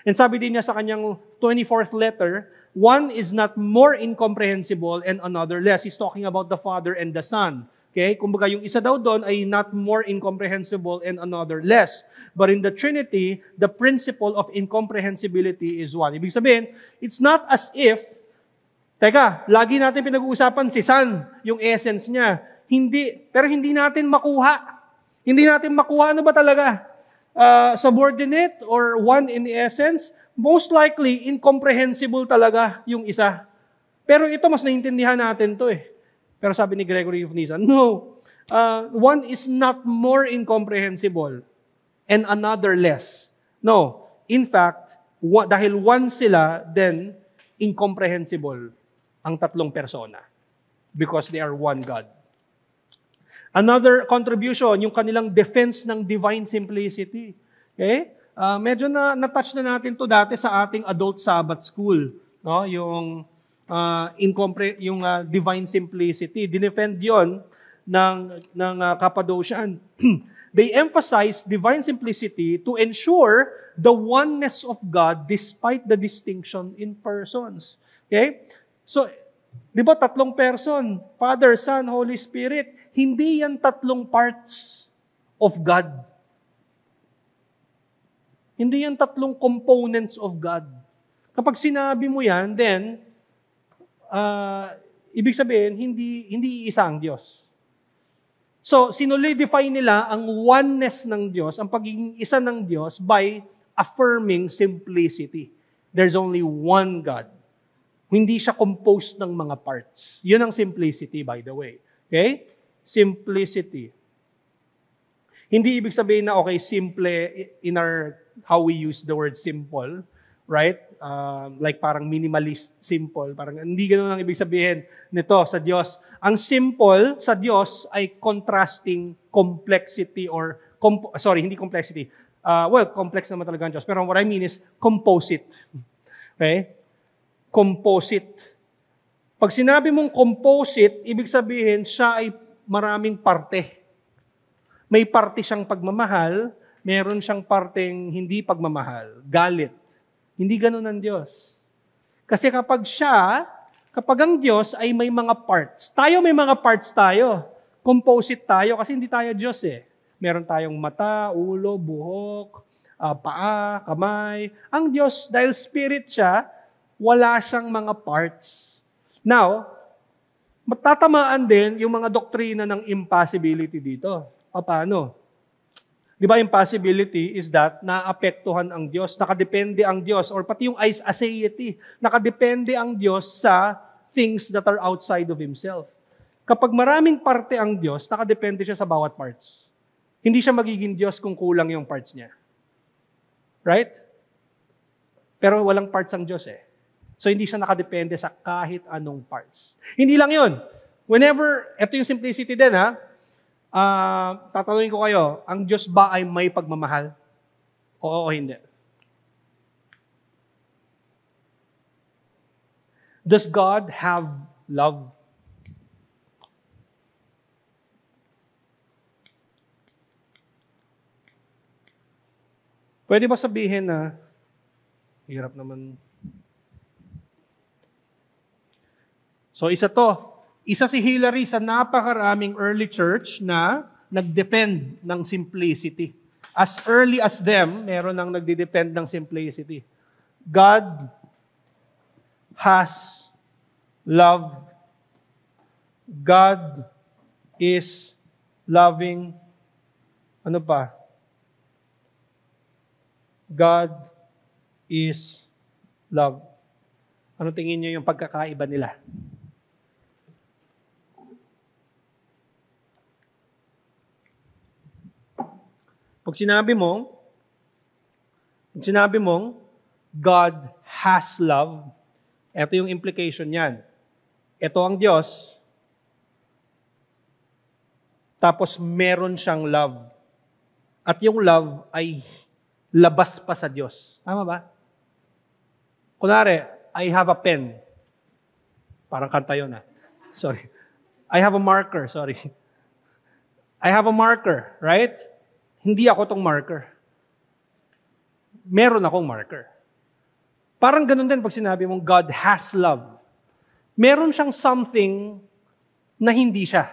And sabi din niya sa kanyang 24th letter, one is not more incomprehensible and another less. He's talking about the Father and the Son. Okay? Kumbaga, yung isa daw doon ay not more incomprehensible and another less. But in the Trinity, the principle of incomprehensibility is one. Ibig sabihin, it's not as if, lagi natin pinag-uusapan si Son, yung essence niya. Pero hindi natin makuha. Hindi natin makuha ano ba talaga? Subordinate or one in essence? Most likely, incomprehensible talaga yung isa. Pero ito, mas naintindihan natin to eh. Pero sabi ni Gregory of Nyssa, no, one is not more incomprehensible and another less. No, in fact, dahil one sila, then incomprehensible ang tatlong persona because they are one God. Another contribution, yung kanilang defense ng divine simplicity. Okay? Medyo na-touch na natin to dati sa ating adult Sabbath school. No? Yung divine simplicity. Dinefend yon ng Cappadocian. They emphasize divine simplicity to ensure the oneness of God despite the distinction in persons. Okay? So, di ba tatlong person? Father, Son, Holy Spirit. Hindi yan tatlong parts of God. Hindi yan tatlong components of God. Kapag sinabi mo yan, then, ibig sabihin, hindi iisa ang Diyos. So, sinolidify nila ang oneness ng Diyos, ang pagiging isa ng Diyos by affirming simplicity. There's only one God. Hindi siya composed ng mga parts. Yun ang simplicity, by the way. Okay? Simplicity. Hindi ibig sabihin na, okay, simple in our, how we use the word simple, right? Like parang minimalist, simple. Parang hindi ganun ang ibig sabihin nito sa Diyos. Ang simple sa Diyos ay contrasting complexity or, hindi complexity. Complex naman talaga ang Diyos. Pero what I mean is composite. Okay? Composite. Pag sinabi mong composite, ibig sabihin siya ay maraming parte. May parte siyang pagmamahal, meron siyang parteng hindi pagmamahal, galit. Hindi ganun ang Diyos. Kasi kapag ang Diyos ay may mga parts, tayo may mga parts tayo. Composite tayo kasi hindi tayo Diyos eh. Meron tayong mata, ulo, buhok, paa, kamay. Ang Diyos, dahil spirit siya, wala siyang mga parts. Now, matatamaan din yung mga doktrina ng impossibility dito. Paano? Di ba, impossibility is that naapektuhan ang Diyos, nakadepende ang Diyos, or pati yung aseity, nakadepende ang Diyos sa things that are outside of Himself. Kapag maraming parte ang Diyos, nakadepende siya sa bawat parts. Hindi siya magiging Diyos kung kulang yung parts niya. Right? Pero walang parts ang Diyos eh. So hindi siya nakadepende sa kahit anong parts. Hindi lang yun. Whenever, ito yung simplicity din ha, tatanungin ko kayo, ang Diyos ba ay may pagmamahal? Oo o hindi? Does God have love? Pwede ba sabihin na, hirap naman. So isa si Hillary sa napakaraming early church na nag-depend ng simplicity. As early as them, meron nang nagdi-depend ng simplicity. God has love. God is loving. Ano pa? God is love. Ano tingin niyo yung pagkakaiba nila? Pag sinabi mong God has love, ito yung implication niyan. Ito ang Diyos, tapos meron siyang love. At yung love ay labas pa sa Diyos. Tama ba? Kunwari, I have a pen. Parang kanta yun Sorry. I have a marker, sorry. I have a marker, right? Hindi ako tong marker. Meron akong marker. Parang ganun din pag sinabi mong God has love. Meron siyang something na hindi siya.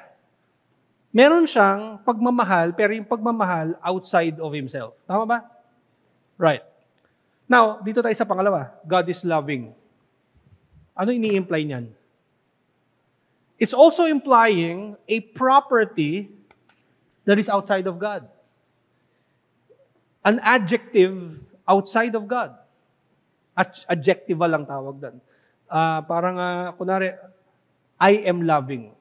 Meron siyang pagmamahal, pero yung pagmamahal outside of Himself. Tama ba? Right. Now, dito tayo sa pangalawa. God is loving. Ano ini-imply niyan? It's also implying a property that is outside of God. An adjective outside of God. Adjective lang tawag doon. Kunwari, I am loving.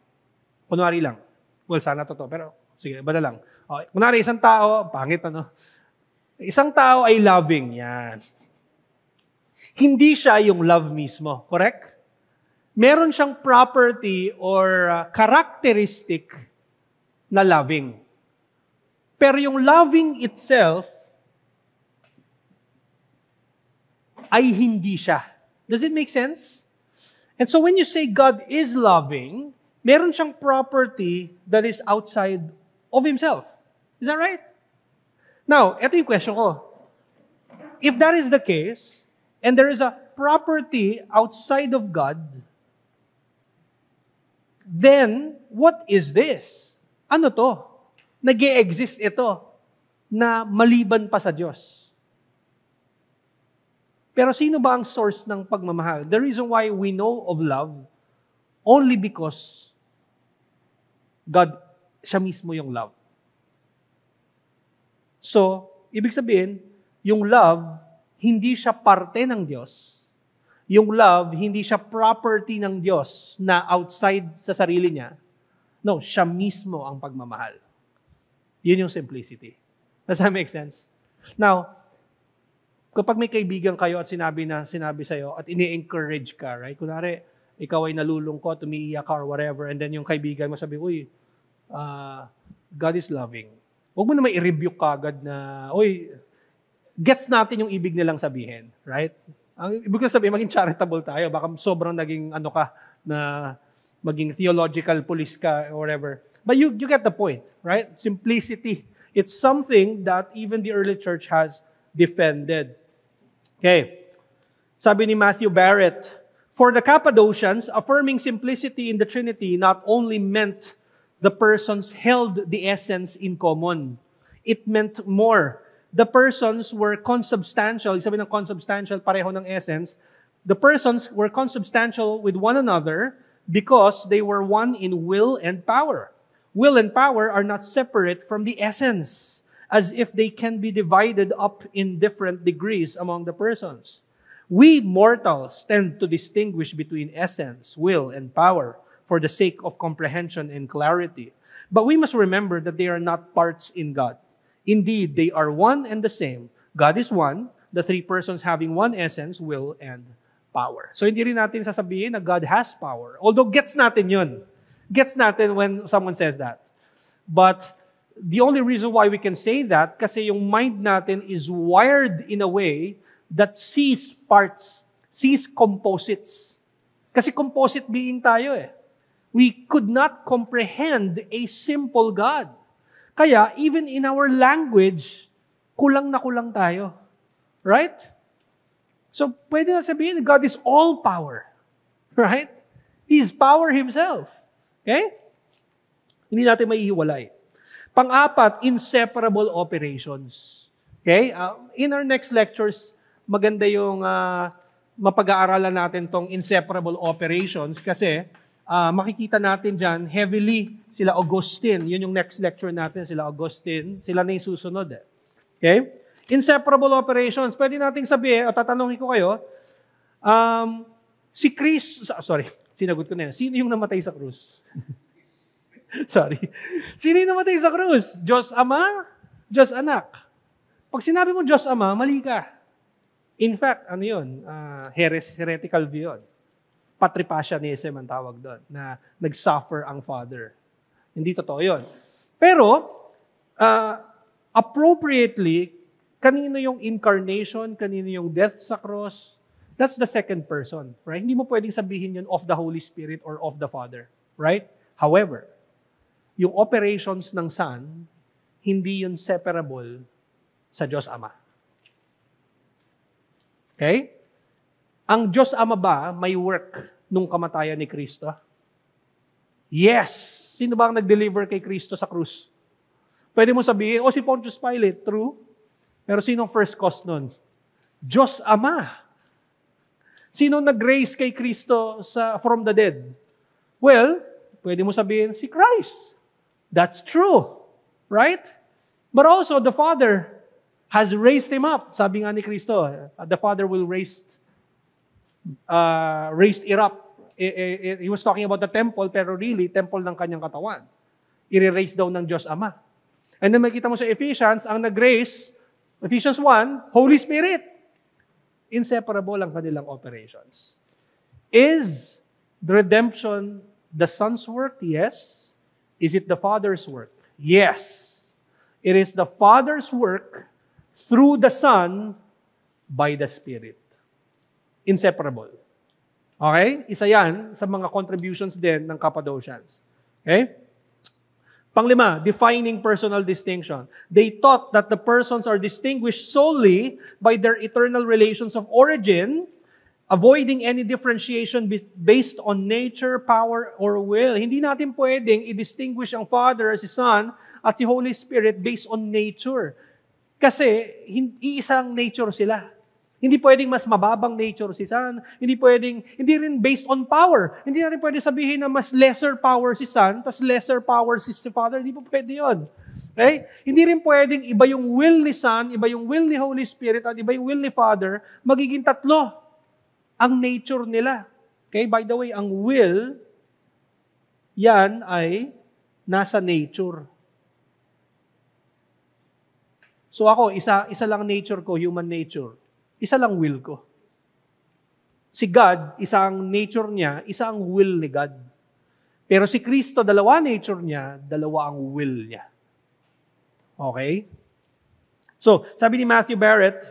Kunwari lang. Well, sana totoo. Pero, sige, iba na lang. Okay. Kunwari, isang tao, pangit Isang tao ay loving. Yan. Hindi siya yung love mismo. Correct? Meron siyang property or characteristic na loving. Pero yung loving itself ay hindi siya. Does it make sense? And so when you say God is loving, meron siyang property that is outside of Himself. Is that right? Now, ito yung question ko. If that is the case, and there is a property outside of God, then what is this? Ano to? Nag-e-exist ito na maliban pa sa Diyos. Pero sino ba ang source ng pagmamahal? The reason why we know of love, only because God, siya mismo yung love. So, ibig sabihin, yung love, hindi siya parte ng Diyos. Yung love, hindi siya property ng Diyos na outside sa sarili niya. No, siya mismo ang pagmamahal. Yun yung simplicity. Does that make sense? Now, kapag may kaibigan kayo at sinabi sa'yo at ini-encourage ka, right? Kunwari, ikaw ay nalulungkot, umiiyak ka or whatever, and then yung kaibigan mo sabi, God is loving. Huwag mo naman i-rebuke ka agad na, gets natin yung ibig nilang sabihin, right? Ang ibig na sabihin, maging charitable tayo. Baka sobrang naging na maging theological police ka or whatever. But you get the point, right? Simplicity. It's something that even the early church has defended. Okay. Sabi ni Matthew Barrett, for the Cappadocians, affirming simplicity in the Trinity not only meant the persons held the essence in common. It meant more. The persons were consubstantial. Sabi ng consubstantial, pareho ng essence. The persons were consubstantial with one another because they were one in will and power. Will and power are not separate from the essence, as if they can be divided up in different degrees among the persons. We mortals tend to distinguish between essence, will, and power for the sake of comprehension and clarity. But we must remember that they are not parts in God. Indeed, they are one and the same. God is one, the three persons having one essence, will, and power. So hindi rin natin sasabihin na God has power. Although gets natin yun. Gets natin when someone says that. But the only reason why we can say that, kasi yung mind natin is wired in a way that sees parts, sees composites. Kasi composite being tayo eh. We could not comprehend a simple God. Kaya, even in our language, kulang na kulang tayo. Right? So, pwede na sabihin, God is all power. Right? He is power Himself. Okay? Hindi natin maihiwalay. Pang-apat, inseparable operations. Okay? In our next lectures, maganda yung mapag-aaralan natin tong inseparable operations kasi makikita natin dyan, heavily, sila Augustine. Yun yung next lecture natin, sila Augustine. Sila na yung susunod. Okay? Inseparable operations. Pwede nating sabihin, o tatanungin ko kayo, sinagot ko na yan. Sino yung namatay sa krus? Sorry. Sino yung namatay sa krus? Diyos Ama? Diyos Anak? Pag sinabi mo Diyos Ama, mali ka. In fact, ano yun? Heretical view yun. Patripassianism ang tawag doon, na nag-suffer ang Father. Hindi totoo yun. Pero, appropriately, kanino yung incarnation, kanino yung death sa cross, that's the second person. Right? Hindi mo pwedeng sabihin yun of the Holy Spirit or of the Father. Right? However, yung operations ng Son, hindi yun separable sa Diyos Ama. Okay? Ang Diyos Ama ba may work nung kamatayan ni Kristo? Yes! Sino ba ang nag-deliver kay Kristo sa krus? Pwede mo sabihin, si Pontius Pilate, true. Pero sinong first cause nun? Diyos Ama. Sino nag-raise kay Kristo from the dead? Well, pwede mo sabihin, si Christ. That's true. Right? But also, the Father has raised Him up. Sabi nga ni Kristo, the Father will raised it up. He was talking about the temple, pero really, temple ng kanyang katawan. I-raise daw ng Diyos Ama. And then makita mo sa Ephesians, ang nag-raise, Ephesians 1, Holy Spirit. Inseparable ang kanilang operations. Is the redemption the Son's work? Yes. Is it the Father's work? Yes. It is the Father's work through the Son by the Spirit. Inseparable. Okay? Isa yan sa mga contributions din ng Cappadocians. Okay? Panglima, defining personal distinction. They taught that the persons are distinguished solely by their eternal relations of origin, avoiding any differentiation based on nature, power, or will. Hindi natin pwedeng i-distinguish ang Father, si Son, at si Holy Spirit based on nature. Kasi, iisang nature sila. Hindi pwedeng mas mababang nature si Son. Hindi rin based on power. Hindi natin pwede sabihin na mas lesser power si Son, tas lesser power si Father. Hindi po pwede yun. Okay? Hindi rin pwedeng iba yung will ni Son, iba yung will ni Holy Spirit, at iba yung will ni Father. Magiging tatlo ang nature nila. Okay? By the way, ang will, yan ay nasa nature. So ako, isa lang nature ko, human nature. Isa lang will ko. Si God, isang nature niya, isa ang will ni God. Pero si Kristo, dalawa nature niya, dalawa ang will niya. Okay? So, sabi ni Matthew Barrett,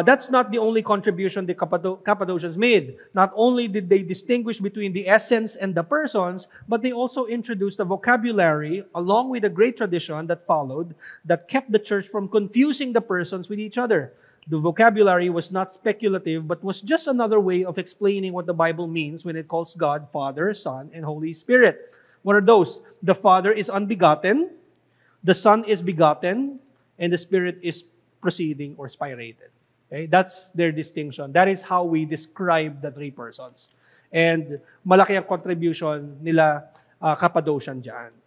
that's not the only contribution the Cappadocians made. Not only did they distinguish between the essence and the persons, but they also introduced a vocabulary along with a great tradition that followed that kept the church from confusing the persons with each other. The vocabulary was not speculative, but was just another way of explaining what the Bible means when it calls God Father, Son, and Holy Spirit. What are those? The Father is unbegotten, the Son is begotten, and the Spirit is proceeding or spirated. Okay? That's their distinction. That is how we describe the three persons. And malaki ang contribution nila Cappadocian dyan.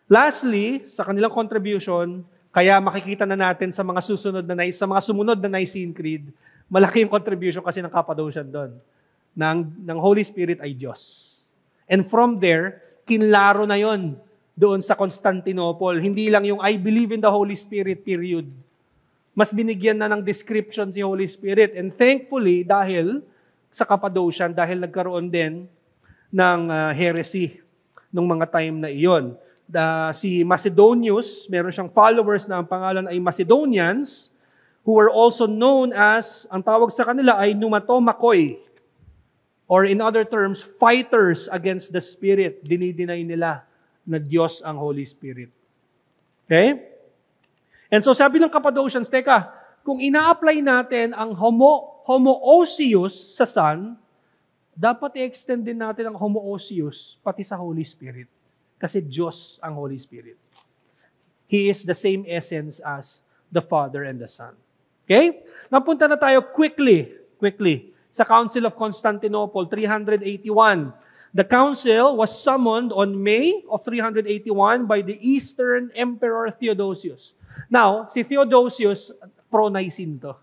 Lastly, sa kanilang contribution, kaya makikita na natin sa mga sumunod na Nicene Creed, malaki yung contribution kasi ng Cappadocian doon. Ng Holy Spirit ay Diyos. And from there, kinlaro na yon doon sa Constantinople. Hindi lang yung I believe in the Holy Spirit, period. Mas binigyan na ng description si Holy Spirit. And thankfully, dahil sa Cappadocian, dahil nagkaroon din ng heresy nung mga time na iyon. Si Macedonius, meron siyang followers na ang pangalan ay Macedonians, who were also known as, ang tawag sa kanila ay pneumatomachoi, or in other terms, fighters against the Spirit. Dinideny nila na Diyos ang Holy Spirit. Okay? And so sabi ng Cappadocians, teka, kung ina-apply natin ang homoousios sa Son, dapat i-extend din natin ang homoousios pati sa Holy Spirit. Kasi Diyos ang Holy Spirit. He is the same essence as the Father and the Son. Okay? Napunta na tayo quickly, sa Council of Constantinople, 381. The council was summoned on May of 381 by the Eastern Emperor Theodosius. Now, si Theodosius, pro-Nicene to.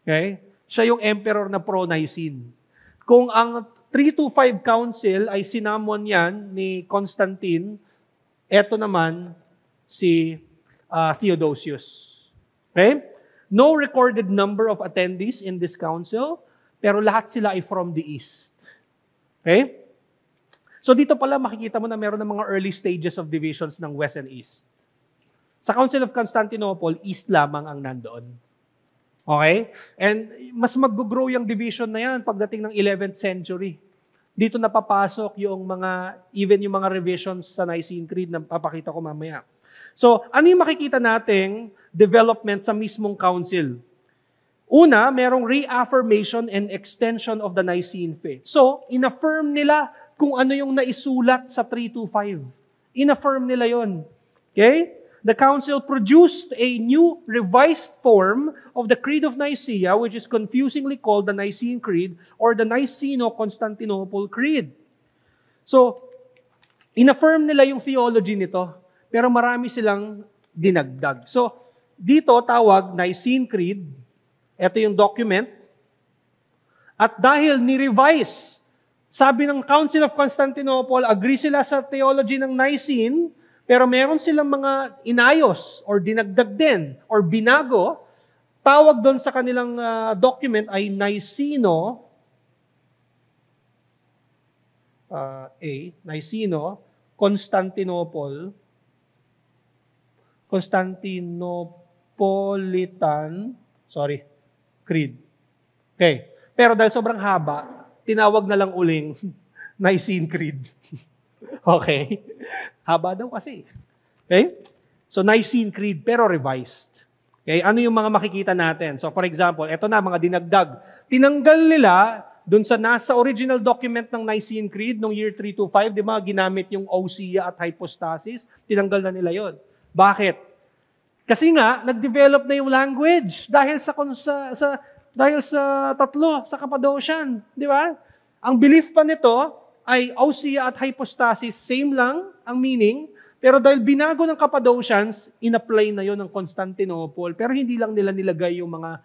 Okay? Siya yung emperor na pro-Nicene. Kung ang 325 Council ay sinamon yan ni Constantine, eto naman si Theodosius. Okay? No recorded number of attendees in this council, pero lahat sila ay from the East. Okay? So dito pala makikita mo na meron ng mga early stages of divisions ng West and East. Sa Council of Constantinople, East lamang ang nandoon. Okay? And mas mag-grow yung division na yan pagdating ng 11th century. Dito napapasok yung even yung mga revisions sa Nicene Creed na papakita ko mamaya. So, ano yung makikita nating development sa mismong council? Una, merong reaffirmation and extension of the Nicene faith. So, inaffirm nila kung ano yung naisulat sa 325. Inaffirm nila yon. Okay? The council produced a new revised form of the Creed of Nicaea, which is confusingly called the Nicene Creed or the Niceno-Constantinople Creed. So, inaffirm nila yung theology nito, pero marami silang dinagdag. So, dito tawag Nicene Creed. Ito yung document. At dahil ni-revise, sabi ng Council of Constantinople, agree sila sa theology ng Nicene, pero meron silang mga inayos or dinagdag din or binago. Tawag doon sa kanilang document ay Constantinopolitan Creed. Okay. Pero dahil sobrang haba, tinawag na lang uling Nicene Creed. Okay? Haba daw kasi. Okay? So, Nicene Creed, pero revised. Okay? Ano yung mga makikita natin? So, for example, eto na, mga dinagdag. Tinanggal nila dun sa nasa original document ng Nicene Creed noong year 325, di ba, ginamit yung ousia at hypostasis. Tinanggal na nila yon. Bakit? Kasi nga, nag-develop na yung language dahil dahil sa tatlo, sa Cappadocian. Di ba? Ang belief pa nito ay ousia at hypostasis, same lang ang meaning, pero dahil binago ng Cappadocians, in-apply na yon ng Constantinople. Pero hindi lang nila nilagay yung mga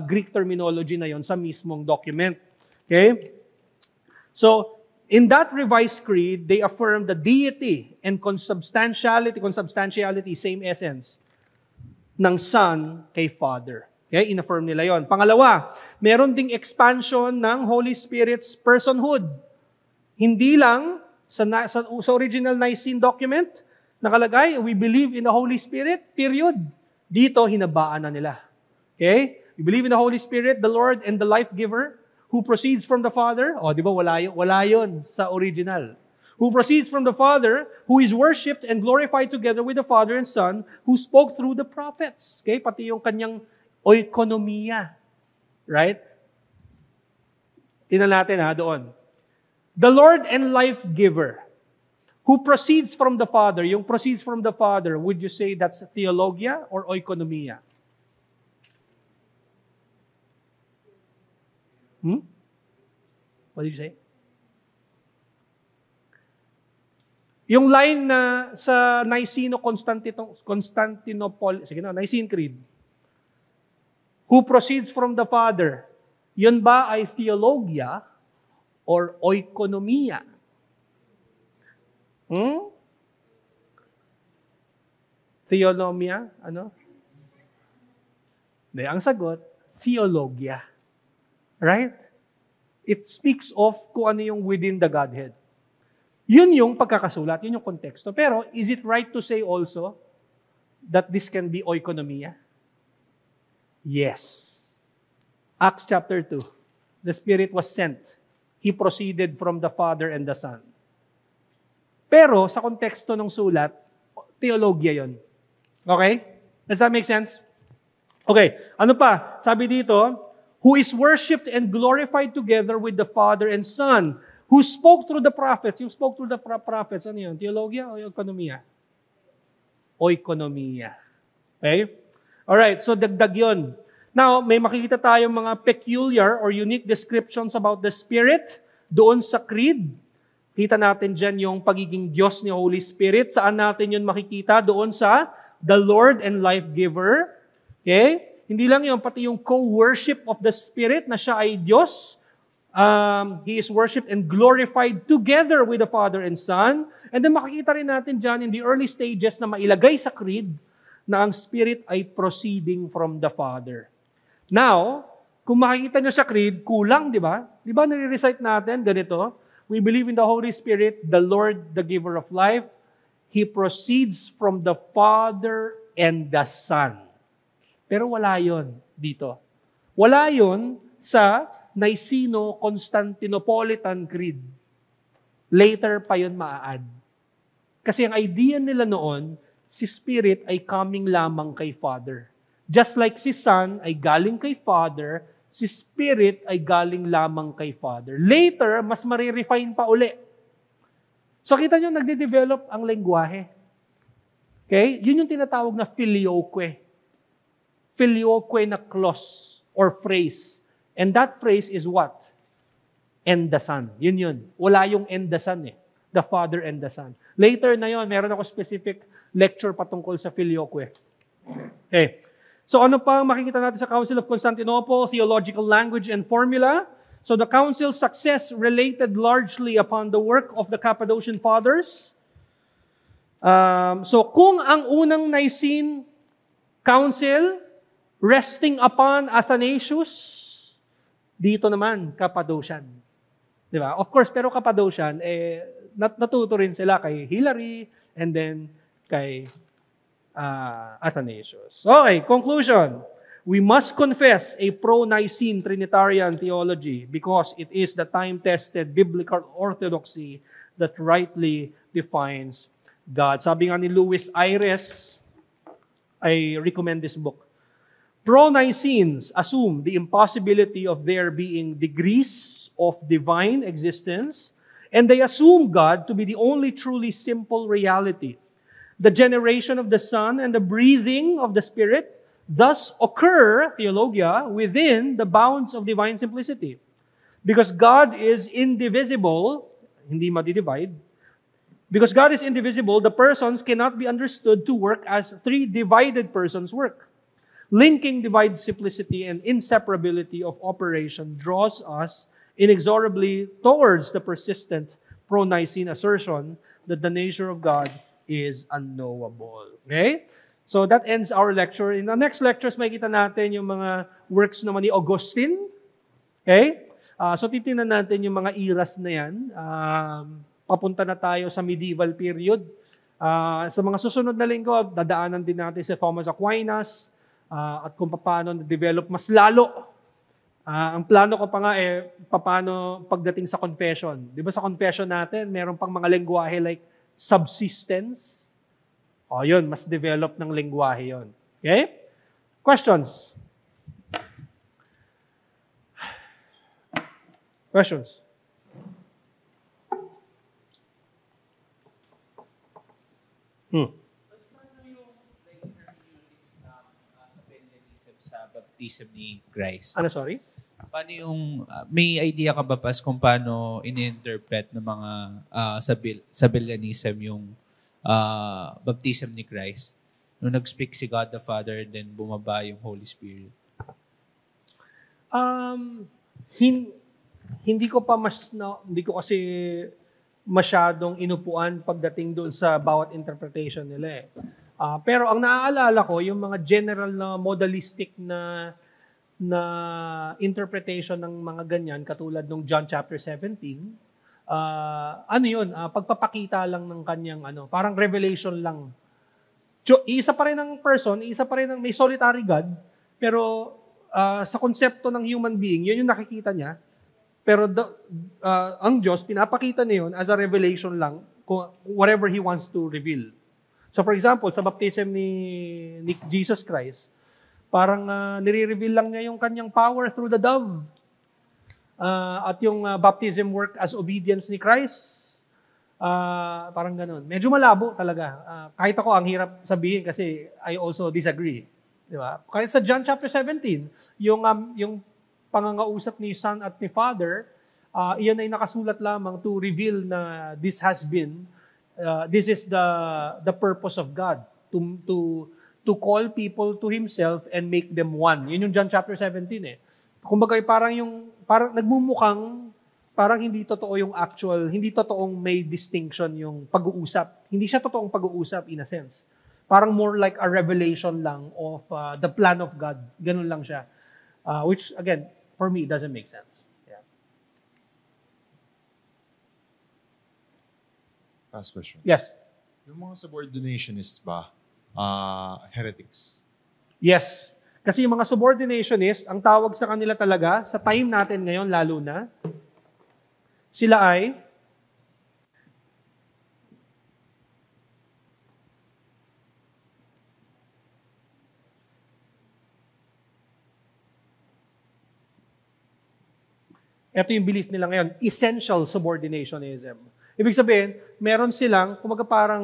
Greek terminology na yon sa mismong document. Okay? So, in that revised creed, they affirm the deity and consubstantiality, same essence, ng Son kay Father. Okay, in-affirm nila yon. Pangalawa, meron ding expansion ng Holy Spirit's personhood. Hindi lang sa original Nicene document, nakalagay, we believe in the Holy Spirit, period. Dito, hinabaan na nila. Okay? We believe in the Holy Spirit, the Lord and the life giver, who proceeds from the Father. O, di ba, wala yun sa original. Who proceeds from the Father, who is worshipped and glorified together with the Father and Son, who spoke through the prophets. Okay? Pati yung kanyang oikonomiya. Right? Tingnan natin doon. The Lord and life giver, who proceeds from the Father. Yung proceeds from the Father, would you say that's theologia or oikonomiya? What did you say? Yung line na sa Constantinople, Nicene Creed, who proceeds from the Father, yun ba ay theologia or oikonomiya? Theonomia? Ano? Hindi, ang sagot, theologia. Right? It speaks of kung ano yung within the Godhead. Yun yung pagkakasulat, yun yung konteksto. Pero, is it right to say also that this can be oikonomiya? Yes. Acts chapter 2. The Spirit was sent. He proceeded from the Father and the Son. Pero, sa konteksto ng sulat, theologia yun. Okay? Does that make sense? Okay. Ano pa? Sabi dito, who is worshipped and glorified together with the Father and Son, who spoke through the prophets. Yung spoke through the prophets, ano yun? Theologia o oikonomiya? Oikonomiya. Okay? Alright, so dagdag yun. Now, may makikita tayong mga peculiar or unique descriptions about the Spirit doon sa creed. Kita natin dyan yung pagiging Diyos ni Holy Spirit. Saan natin yun makikita? Doon sa the Lord and life giver. Okay? Hindi lang yun, pati yung co-worship of the Spirit na siya ay Diyos. He is worshipped and glorified together with the Father and Son. And then makikita rin natin dyan in the early stages na mailagay sa creed na ang Spirit ay proceeding from the Father. Now, kung makikita nyo sa creed, kulang, di ba? Di ba nire-recite natin ganito? We believe in the Holy Spirit, the Lord, the giver of life. He proceeds from the Father and the Son. Pero wala yon dito. Wala yon sa Niceno-Constantinopolitan Creed. Later pa yon maa-add. Kasi ang idea nila noon, si Spirit ay coming lamang kay Father. Just like si Son ay galing kay Father, si Spirit ay galing lamang kay Father. Later, mas marirefine pa uli. So kita nyo, nagde-develop ang lengguwahe. Okay? Yun yung tinatawag na filioque. Filioque na clause or phrase. And that phrase is what? And the Son. Yun. Wala yung and the Son eh. The Father and the Son. Later na yon, meron ako specific lecture patungkol sa filioque. Okay. So ano pang makikita natin sa Council of Constantinople? Theological language and formula. So the council's success related largely upon the work of the Cappadocian Fathers. So kung ang unang Nicene Council resting upon Athanasius, dito naman, Cappadocian. Di ba? Of course, pero Cappadocian, natuto rin sila kay Hilary and then kay Athanasius. Okay, conclusion. We must confess a pro-Nicene Trinitarian theology because it is the time-tested biblical orthodoxy that rightly defines God. Sabi nga ni Louis Ayres, I recommend this book. Pro-Nicenes assume the impossibility of there being degrees of divine existence, and they assume God to be the only truly simple reality. the generation of the Son and the breathing of the Spirit thus occur, theologia, within the bounds of divine simplicity. Because God is indivisible, hindi madidivide, because God is indivisible, the persons cannot be understood to work as three divided persons work. Linking divine simplicity and inseparability of operation draws us inexorably towards the persistent pro-Nicene assertion that the nature of God is unknowable. Okay? So that ends our lecture. In the next lectures, makikita natin yung mga works naman ni Augustine. Okay? So titingnan natin yung mga eras na yan. Papunta na tayo sa medieval period. Sa mga susunod na linggo, dadaanan din natin si Thomas Aquinas at kung paano na-develop mas lalo. Ang plano ko pa nga paano pagdating sa confession. Di ba sa confession natin, meron pang mga lengguwahe like subsistence. Yun, mas develop ng lengguwahe yun. Okay? Questions? Questions? Sa baptism ni Christ. Ano, sorry? Paano yung, may idea ka ba, Pas, kung paano in-interpret ng mga Sabellianism yung baptism ni Christ? Nung nag-speak si God the Father, then bumaba yung Holy Spirit. Hindi ko kasi masyadong inupuan pagdating doon sa bawat interpretation nila eh. Pero ang naaalala ko, yung mga general na modalistic na interpretation ng mga ganyan, katulad ng John chapter 17, pagpapakita lang ng kanyang parang revelation lang. Isa pa rin ng person, isa pa rin ng may solitary God, pero sa konsepto ng human being, yun yung nakikita niya. Pero ang Diyos, pinapakita niya yun as a revelation lang, whatever He wants to reveal. So for example, sa baptism ni Jesus Christ, parang nire-reveal lang niya yung kanyang power through the dove. At yung baptism work as obedience ni Christ, parang ganun. Medyo malabo talaga. Kahit ako, ang hirap sabihin kasi I also disagree. Di ba? Kaya sa John chapter 17, yung pangangausap ni Son at ni Father, iyon ay nakasulat lamang to reveal na this is the purpose of God, to call people to Himself and make them one. Yun yung John chapter 17 eh. Kumbaga parang nagmumukhang parang hindi totoo yung actual, hindi totoong may distinction yung pag-uusap. Hindi siya totoong pag-uusap in a sense. Parang more like a revelation lang of the plan of God. Ganun lang siya. Which again, for me, it doesn't make sense. Yeah. Last question. Yes. Yung mga subordinationists ba, heretics? Yes. Kasi yung mga subordinationist, ang tawag sa kanila talaga, sa time natin ngayon lalo na, sila ay ito yung belief nila ngayon, essential subordinationism. Ibig sabihin, meron silang, kumaga parang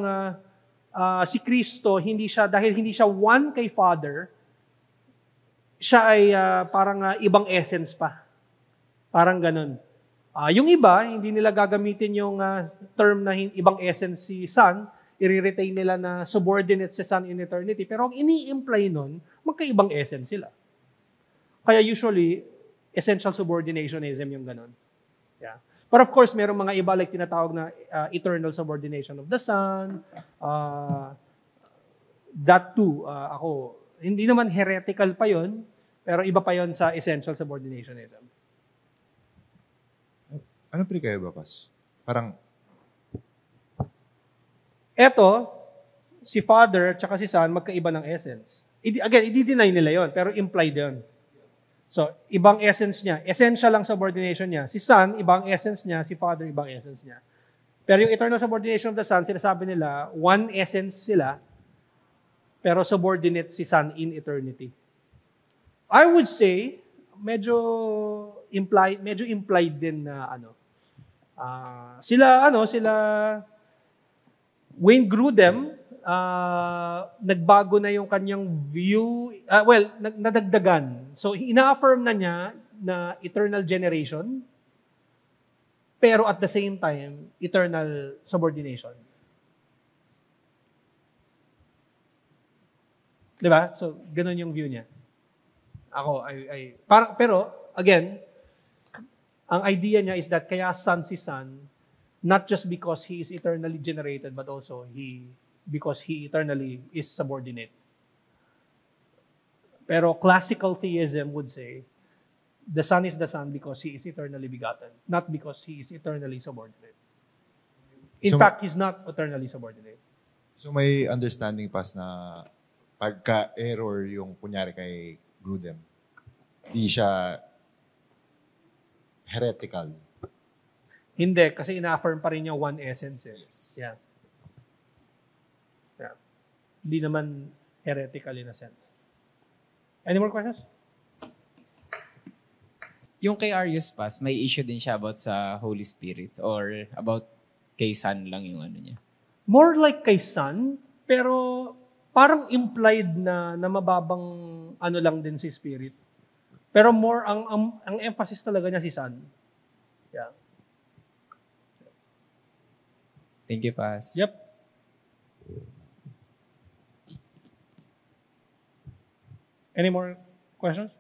si Kristo, dahil hindi siya one kay Father, siya ay parang ibang essence pa. Parang ganun. Yung iba, hindi nila gagamitin yung term na ibang essence si Son, i-retain nila na subordinate si Son in eternity. Pero ang ini-imply nun, magkaibang essence sila. Kaya usually, essential subordinationism yung ganun. Yeah. But of course, merong mga iba like tinatawag na eternal subordination of the Son. That too, ako, hindi naman heretical pa yon, pero iba pa yon sa essential subordinationism. Ano pinakaiba, Pas? Parang, eto, si Father at si Son, magkaiba ng essence. Again, i-deny nila yon, pero implied yon. So, ibang essence niya. Essential lang subordination niya. Si Son, ibang essence niya. Si Father, ibang essence niya. Pero yung eternal subordination of the Son, sinasabi nila, one essence sila, pero subordinate si Son in eternity. I would say, medyo implied din na sila Wayne Grudem, nagbago na yung kanyang view, nadagdagan. So, ina-affirm na niya na eternal generation, pero at the same time, eternal subordination. Diba? So, ganun yung view niya. Ako, pero, again, ang idea niya is that kaya son si son, not just because he is eternally generated, but also because he eternally is subordinate. Pero classical theism would say, the Son is the Son because He is eternally begotten, not because He is eternally subordinate. In fact, He's not eternally subordinate. So may understanding pas na pagka-error yung kunyari kay Grudem, di siya heretical. Hindi, kasi ina-affirm pa rin niya one essence. Yes. Yeah. Hindi naman heretical in a sense. Any more questions? Yung kay Arius Paz, may issue din siya about sa Holy Spirit or about kay Son lang yung ano niya? More like kay Son, pero parang implied na mababang ano lang din si Spirit. Pero more, ang emphasis talaga niya si Son. Yeah. Thank you, Paz. Yep. Any more questions?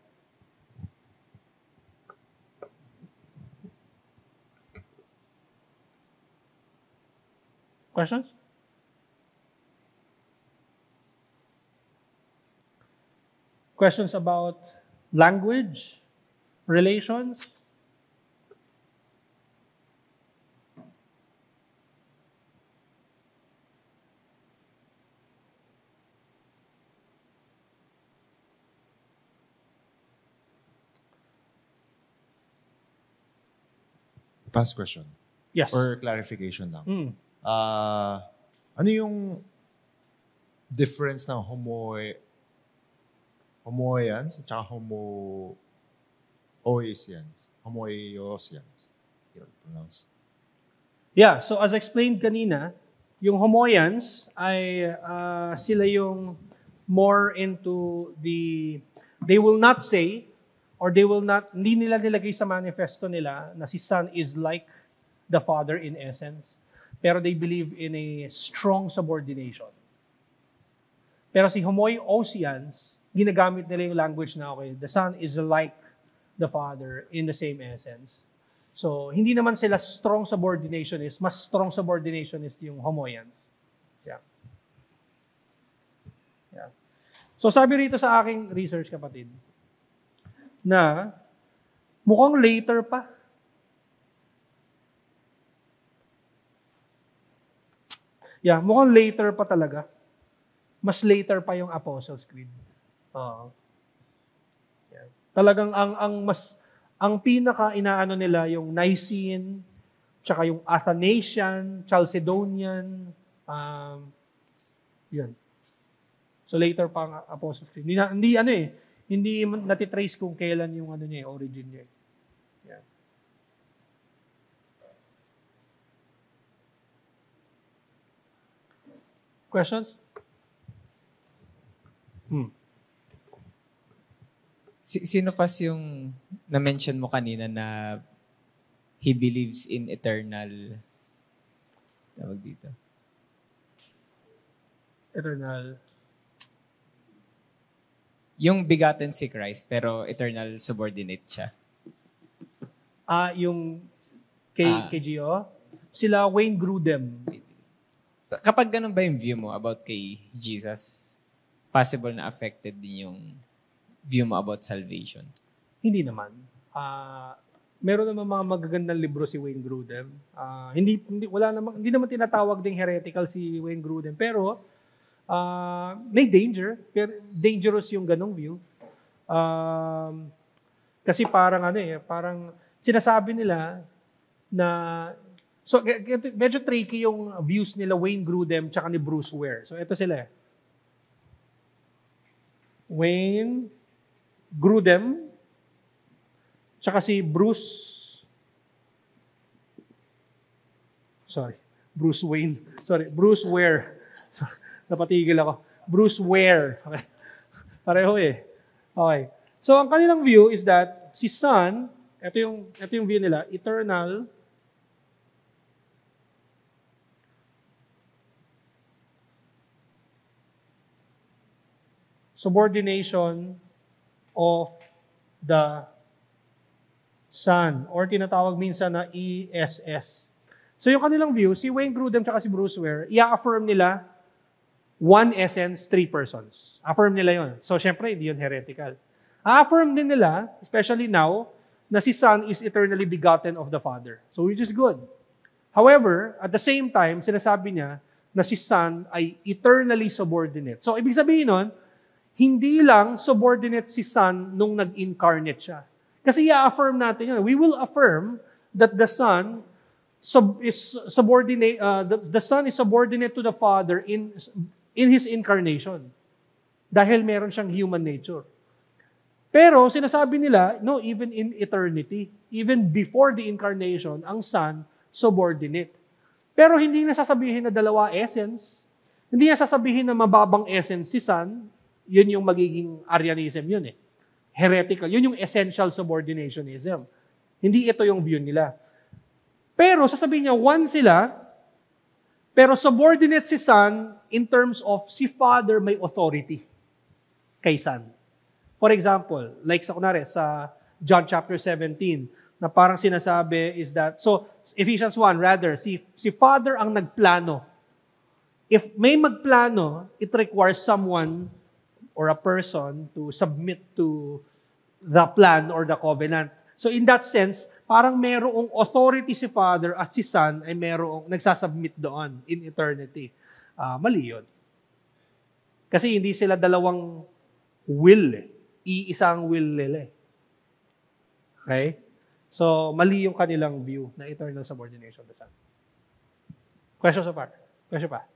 Questions? Questions about language, relations? Past question. Yes. Or clarification lang. Mm. Ano yung difference ng homoians at saka homoousians? Homoiousians. Pronounce. Yeah, so as explained kanina, yung homoians ay sila yung more into they will not say or hindi nila nilagay sa manifesto nila na si Son is like the Father in essence. Pero they believe in a strong subordination. Pero si homoiousians, ginagamit nila yung language na, okay, the Son is like the Father in the same essence. So, hindi naman sila strong subordinationist, mas strong subordinationist yung homoians. Yeah. Yeah. So, sabi rito sa aking research, kapatid, na mukhang later pa. Yeah, mukhang later pa talaga. Mas later pa yung Apostles' Creed. Yeah. Talagang ang pinaka inaano nila yung Nicene, tsaka yung Athanasian, Chalcedonian, yun. So later pa ang Apostles' Creed. Hindi natitrace kung kailan yung origin niya. Yeah. Questions? Sino pas yung na-mention mo kanina na he believes in eternal, tawag dito? Eternal. Yung begotten si Christ, pero eternal subordinate siya. Yung kay Gio, sila Wayne Grudem. Kapag ganun ba yung view mo about kay Jesus, possible na affected din yung view mo about salvation? Hindi naman. Meron naman mga magagandang libro si Wayne Grudem. Hindi naman tinatawag ding heretical si Wayne Grudem, pero may danger. Pero dangerous yung ganong view. Kasi parang sinasabi nila na so medyo tricky yung views nila Wayne Grudem tsaka ni Bruce Ware. So ito sila. Wayne Grudem tsaka si Bruce Ware. Napatigil ako. Bruce Ware. Okay. Pareho eh. Okay. So, ang kanilang view is that si Son, ito yung view nila, eternal, subordination of the Son, or tinatawag minsan na ESS. So yung kanilang view, si Wayne Grudem at si Bruce Ware, i-affirm nila one essence, three persons. Affirm nila yon. So syempre, hindi yun heretical. Affirm din nila, especially now, na si Son is eternally begotten of the Father. So which is good. However, at the same time, sinasabi niya na si Son ay eternally subordinate. So ibig sabihin nun, hindi lang subordinate si Son nung nag-incarnate siya. Kasi i-affirm natin yun. We will affirm that the Son is subordinate. The Son is subordinate to the Father in His incarnation. Dahil meron siyang human nature. Pero sinasabi nila, no, even in eternity, even before the incarnation, ang Son subordinate. Pero hindi na sasabihin na dalawa essence. Hindi na sasabihin na mababang essence si Son. Yun yung magiging Arianism yun eh. Heretical. Yun yung essential subordinationism. Hindi ito yung view nila. Pero sasabihin niya, one sila, pero subordinate si Son in terms of si Father may authority kay Son. For example, like sa John chapter 17, na parang sinasabi is that, so Ephesians 1, rather, si Father ang nagplano. If may magplano, it requires someone or a person to submit to the plan or the covenant. So in that sense, parang merong authority si Father at si Son ay merong nagsasubmit doon in eternity. Mali yun. Kasi hindi sila dalawang will eh. Iisang will nila eh. Okay? So, mali yung kanilang view na eternal subordination of the Son. Question so far? Question pa?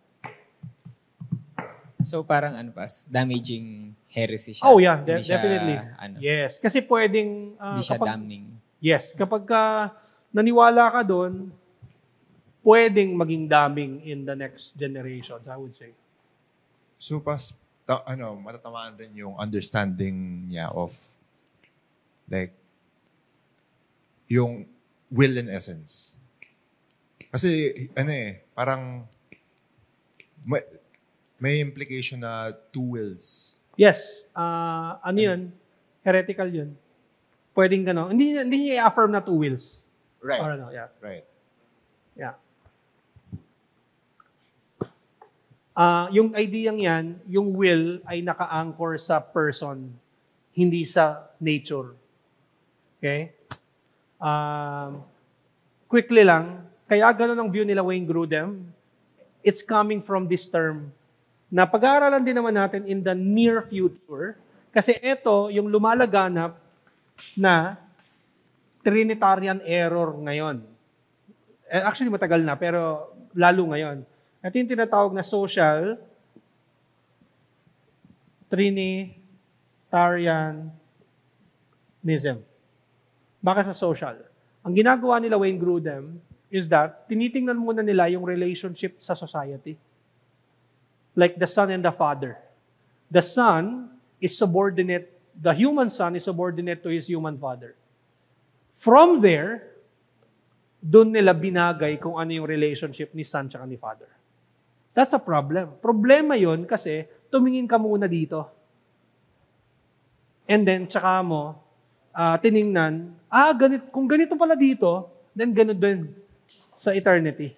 So parang damaging heresy siya. Oh yeah, Hindi siya, definitely. Yes, kasi pwedeng hindi siya damning. Yes, kapag naniwala ka doon, pwedeng maging daming in the next generations, I would say. So, matatamaan rin yung understanding niya of like yung will and essence. Kasi, parang may implication na two wills. Yes. Yun? Heretical yun. Pwedeng gano'n. Hindi niya i-affirm na two wills. Right. Or yeah. Right. Yeah. Yung ideyang yan, yung will ay naka-anchor sa person, hindi sa nature. Okay? Quickly lang, kaya gano'n ang view nila Wayne Grudem, it's coming from this term na pag-aaralan din naman natin in the near future, kasi ito yung lumalaganap na Trinitarian error ngayon. Actually, matagal na, pero lalo ngayon. Ito yung tinatawag na social Trinitarianism. Bakit sa social? Ang ginagawa nila Wayne Grudem is that tinitingnan muna nila yung relationship sa society. Like the Son and the Father. The Son is subordinate, the human Son is subordinate to His human Father. From there, doon nila binagay kung ano yung relationship ni Son tsaka ni Father. That's a problem. Problema yun kasi tumingin ka muna dito. And then, tsaka mo, tiningnan, kung ganito pala dito, then ganun din sa eternity.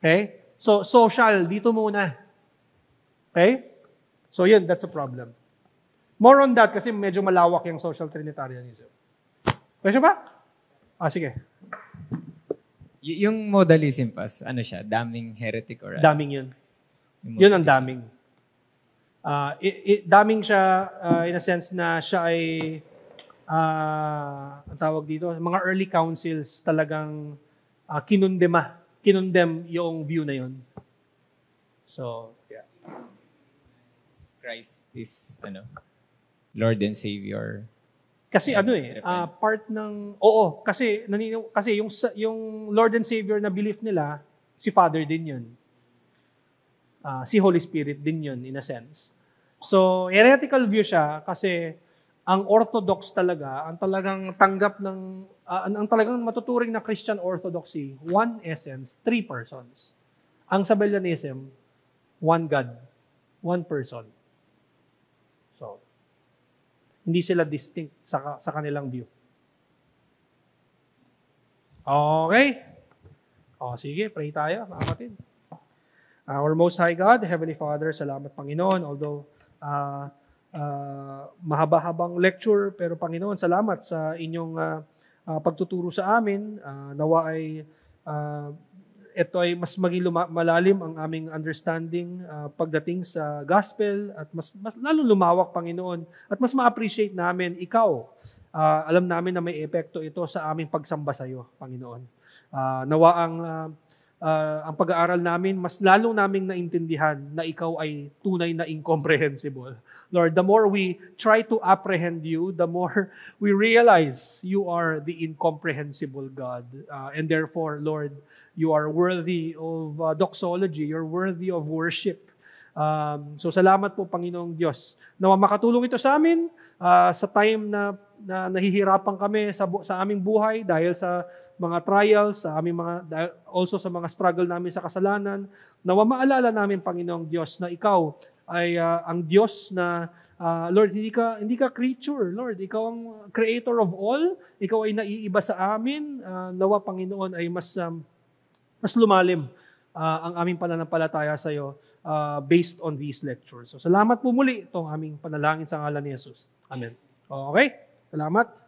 Okay? So, social, dito muna. Okay? So yun, that's a problem. More on that kasi medyo malawak yung social Trinitarianism. Question ba? Sige. Yung modalism pas, siya? Damning heretic or Damning yun. Yun ang damning. Daming siya in a sense na siya ay ang tawag dito, mga early councils talagang kinundem yung view na yun. So, yeah. Christ is Lord and Savior. Kasi part ng kasi yung Lord and Savior na belief nila, si Father din 'yun. Si Holy Spirit din yun, in a sense. So, heretical view siya kasi ang orthodox talaga, ang talagang tanggap ng, ang talagang matuturing na Christian orthodoxy, one essence, three persons. Ang Sabellianism, one God, one person. So, hindi sila distinct sa kanilang view. Okay. Sige, pray tayo, mga kapatid. Our Most High God, Heavenly Father, salamat Panginoon. Although mahaba-habang lecture, pero Panginoon, salamat sa inyong pagtuturo sa amin. Nawa ay ito ay mas maging malalim ang aming understanding pagdating sa gospel at mas lalo lumawak, Panginoon. At mas ma-appreciate namin ikaw. Alam namin na may epekto ito sa aming pagsamba sa iyo, Panginoon. Nawa ang pag-aaral namin, mas lalong naming naintindihan na ikaw ay tunay na incomprehensible. Lord, the more we try to apprehend you, the more we realize you are the incomprehensible God. And therefore, Lord, you are worthy of doxology, you're worthy of worship. So salamat po, Panginoong Diyos, na makatulong ito sa amin sa time na nahihirapan kami sa aming buhay dahil sa mga trials, sa aming also sa mga struggle namin sa kasalanan, na maalala namin, Panginoong Diyos, na ikaw ay ang Diyos na, Lord, hindi ka creature, Lord. Ikaw ang creator of all. Ikaw ay naiiba sa amin. Nawa, Panginoon, ay mas lumalim ang aming pananampalataya sa iyo based on these lectures. So, salamat po muli itong aming panalangin sa ngalan ni Jesus. Amen. Okay? Salamat.